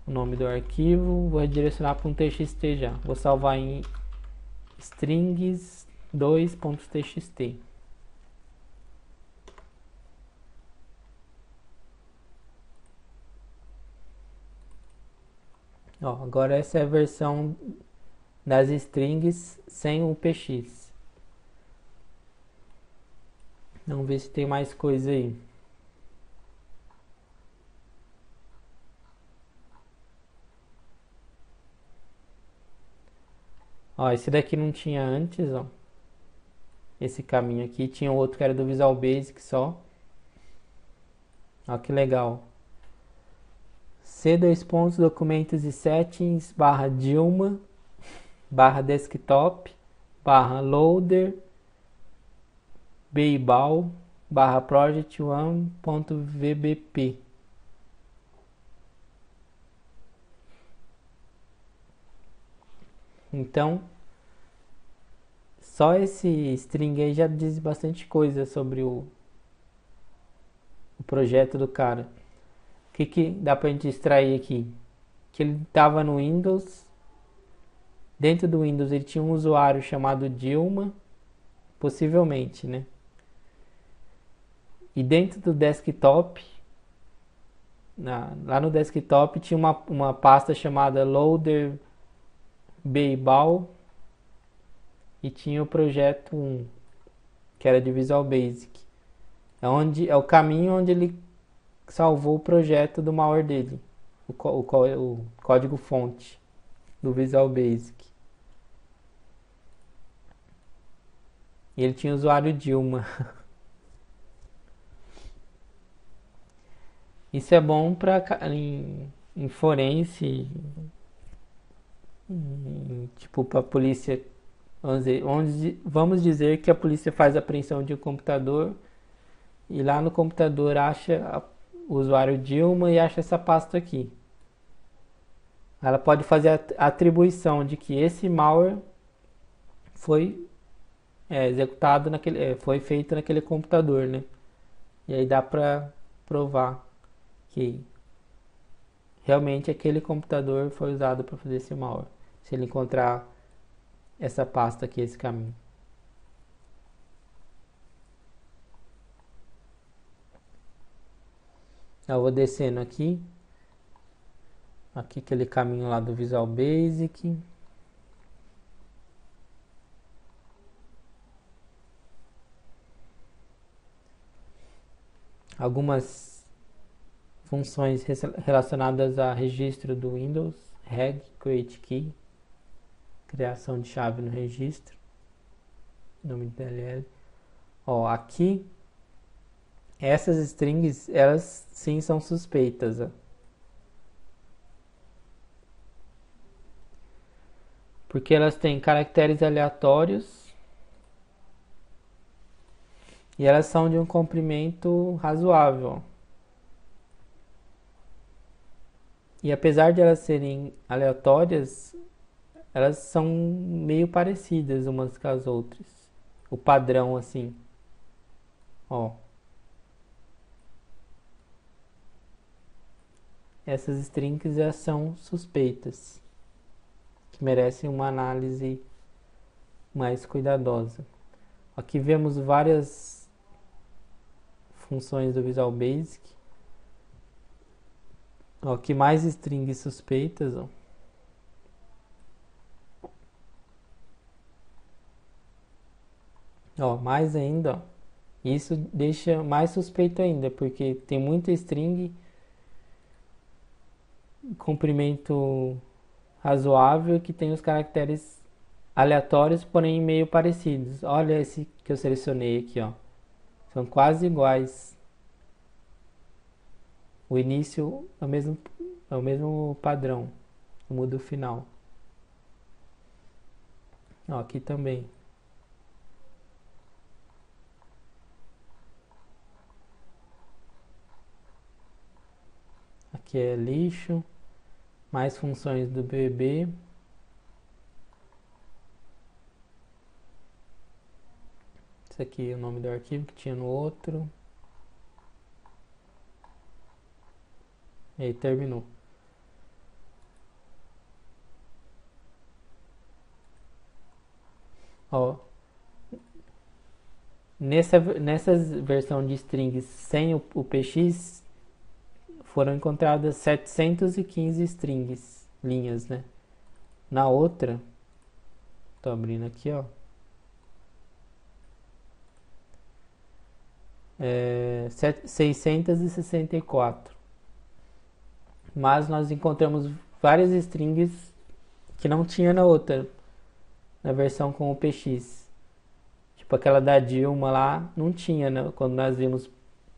o nome do arquivo, vou redirecionar para um txt já. Vou salvar em strings2.txt. Ó, agora essa é a versão das strings sem o px. Vamos ver se tem mais coisa aí. Ó, esse daqui não tinha antes, ó. Esse caminho aqui. Tinha outro que era do Visual Basic só. Ó, que legal. C:/documentos e settings / Dilma / desktop / loader Beibal / project1.vbp. Então, só esse string aí já diz bastante coisa sobre o projeto do cara. O que dá pra gente extrair aqui? Que ele estava no Windows. Dentro do Windows ele tinha um usuário chamado Dilma, possivelmente, né? E dentro do desktop, lá no desktop tinha uma pasta chamada Loader Beibal e tinha o projeto 1, que era de Visual Basic. É o caminho onde ele salvou o projeto do malware dele, o código fonte do Visual Basic. E ele tinha o usuário Dilma. Isso é bom em forense, tipo para a polícia. Vamos dizer que a polícia faz a apreensão de um computador e lá no computador acha o usuário Dilma e acha essa pasta aqui. Ela pode fazer a atribuição de que esse malware foi executado foi feito naquele computador, né? E aí dá para provar que realmente aquele computador foi usado para fazer esse malware. Se ele encontrar essa pasta aqui, esse caminho. Eu vou descendo aqui. Aqui aquele caminho lá do Visual Basic. Algumas funções relacionadas a registro do Windows, reg, create key, criação de chave no registro, nome de DLL. Ó, aqui, essas strings, elas sim são suspeitas, ó. Porque elas têm caracteres aleatórios e elas são de um comprimento razoável. E apesar de elas serem aleatórias, elas são meio parecidas umas com as outras. O padrão, assim. Ó. Essas strings já são suspeitas, que merecem uma análise mais cuidadosa. Aqui vemos várias funções do Visual Basic. Ó, aqui mais strings suspeitas, ó. Ó, mais ainda, ó. Isso deixa mais suspeito ainda, porque tem muita string, comprimento razoável, que tem os caracteres aleatórios, porém meio parecidos. Olha esse que eu selecionei aqui, ó. São quase iguais. O início é o mesmo padrão. Muda o final. Ó, aqui também. Aqui é lixo. Mais funções do BB. Esse aqui é o nome do arquivo que tinha no outro. E aí terminou. nessa versão de strings sem o PX, foram encontradas 715 strings, linhas, né? Na outra, tô abrindo aqui, ó. 664. Mas nós encontramos várias strings que não tinha na outra, na versão com o PX. Tipo aquela da Dilma lá, não tinha, né, quando nós vimos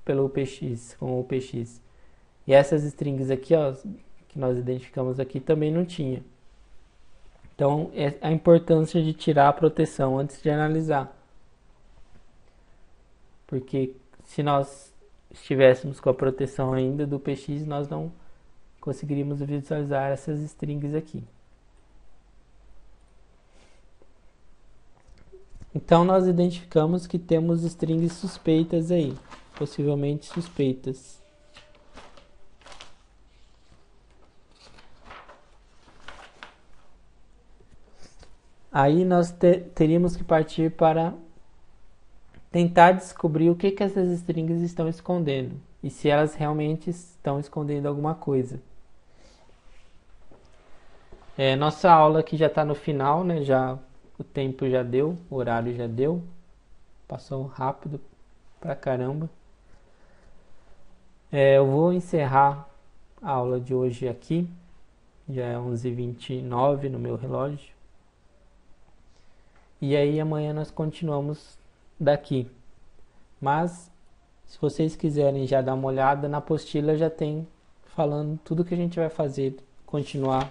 pelo PX, com o PX. E essas strings aqui, ó, que nós identificamos aqui, também não tinha. Então, é a importância de tirar a proteção antes de analisar. Porque se nós estivéssemos com a proteção ainda do PX, nós não conseguiríamos visualizar essas strings aqui. Então nós identificamos que temos strings suspeitas aí, possivelmente suspeitas. Aí nós teríamos que partir para tentar descobrir o que essas strings estão escondendo e se elas realmente estão escondendo alguma coisa. Nossa aula aqui já está no final, né? O tempo já deu, o horário já deu, passou rápido pra caramba. Eu vou encerrar a aula de hoje aqui, já é 11h29 no meu relógio. E aí amanhã nós continuamos daqui. Mas se vocês quiserem já dar uma olhada na apostila, já tem falando tudo que a gente vai fazer, continuar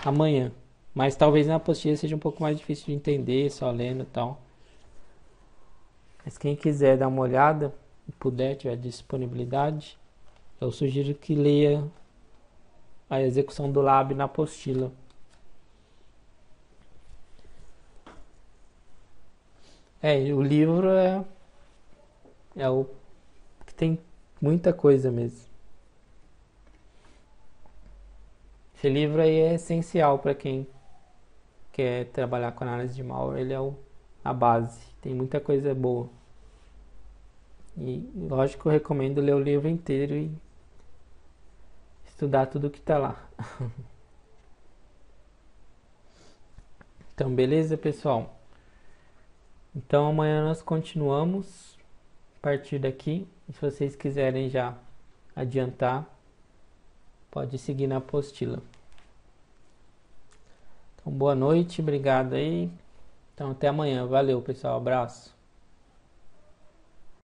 amanhã. Mas talvez na apostila seja um pouco mais difícil de entender, só lendo e tal. Mas quem quiser dar uma olhada, e puder, tiver disponibilidade, eu sugiro que leia a execução do lab na apostila. O livro é o que tem muita coisa mesmo. Esse livro aí é essencial para quem quer trabalhar com análise de malware, ele é a base, tem muita coisa boa. E lógico, eu recomendo ler o livro inteiro e estudar tudo que está lá. Então, beleza, pessoal? Então, amanhã nós continuamos a partir daqui. E se vocês quiserem já adiantar, pode seguir na apostila. Então, boa noite, obrigado aí. Então, até amanhã. Valeu, pessoal. Abraço.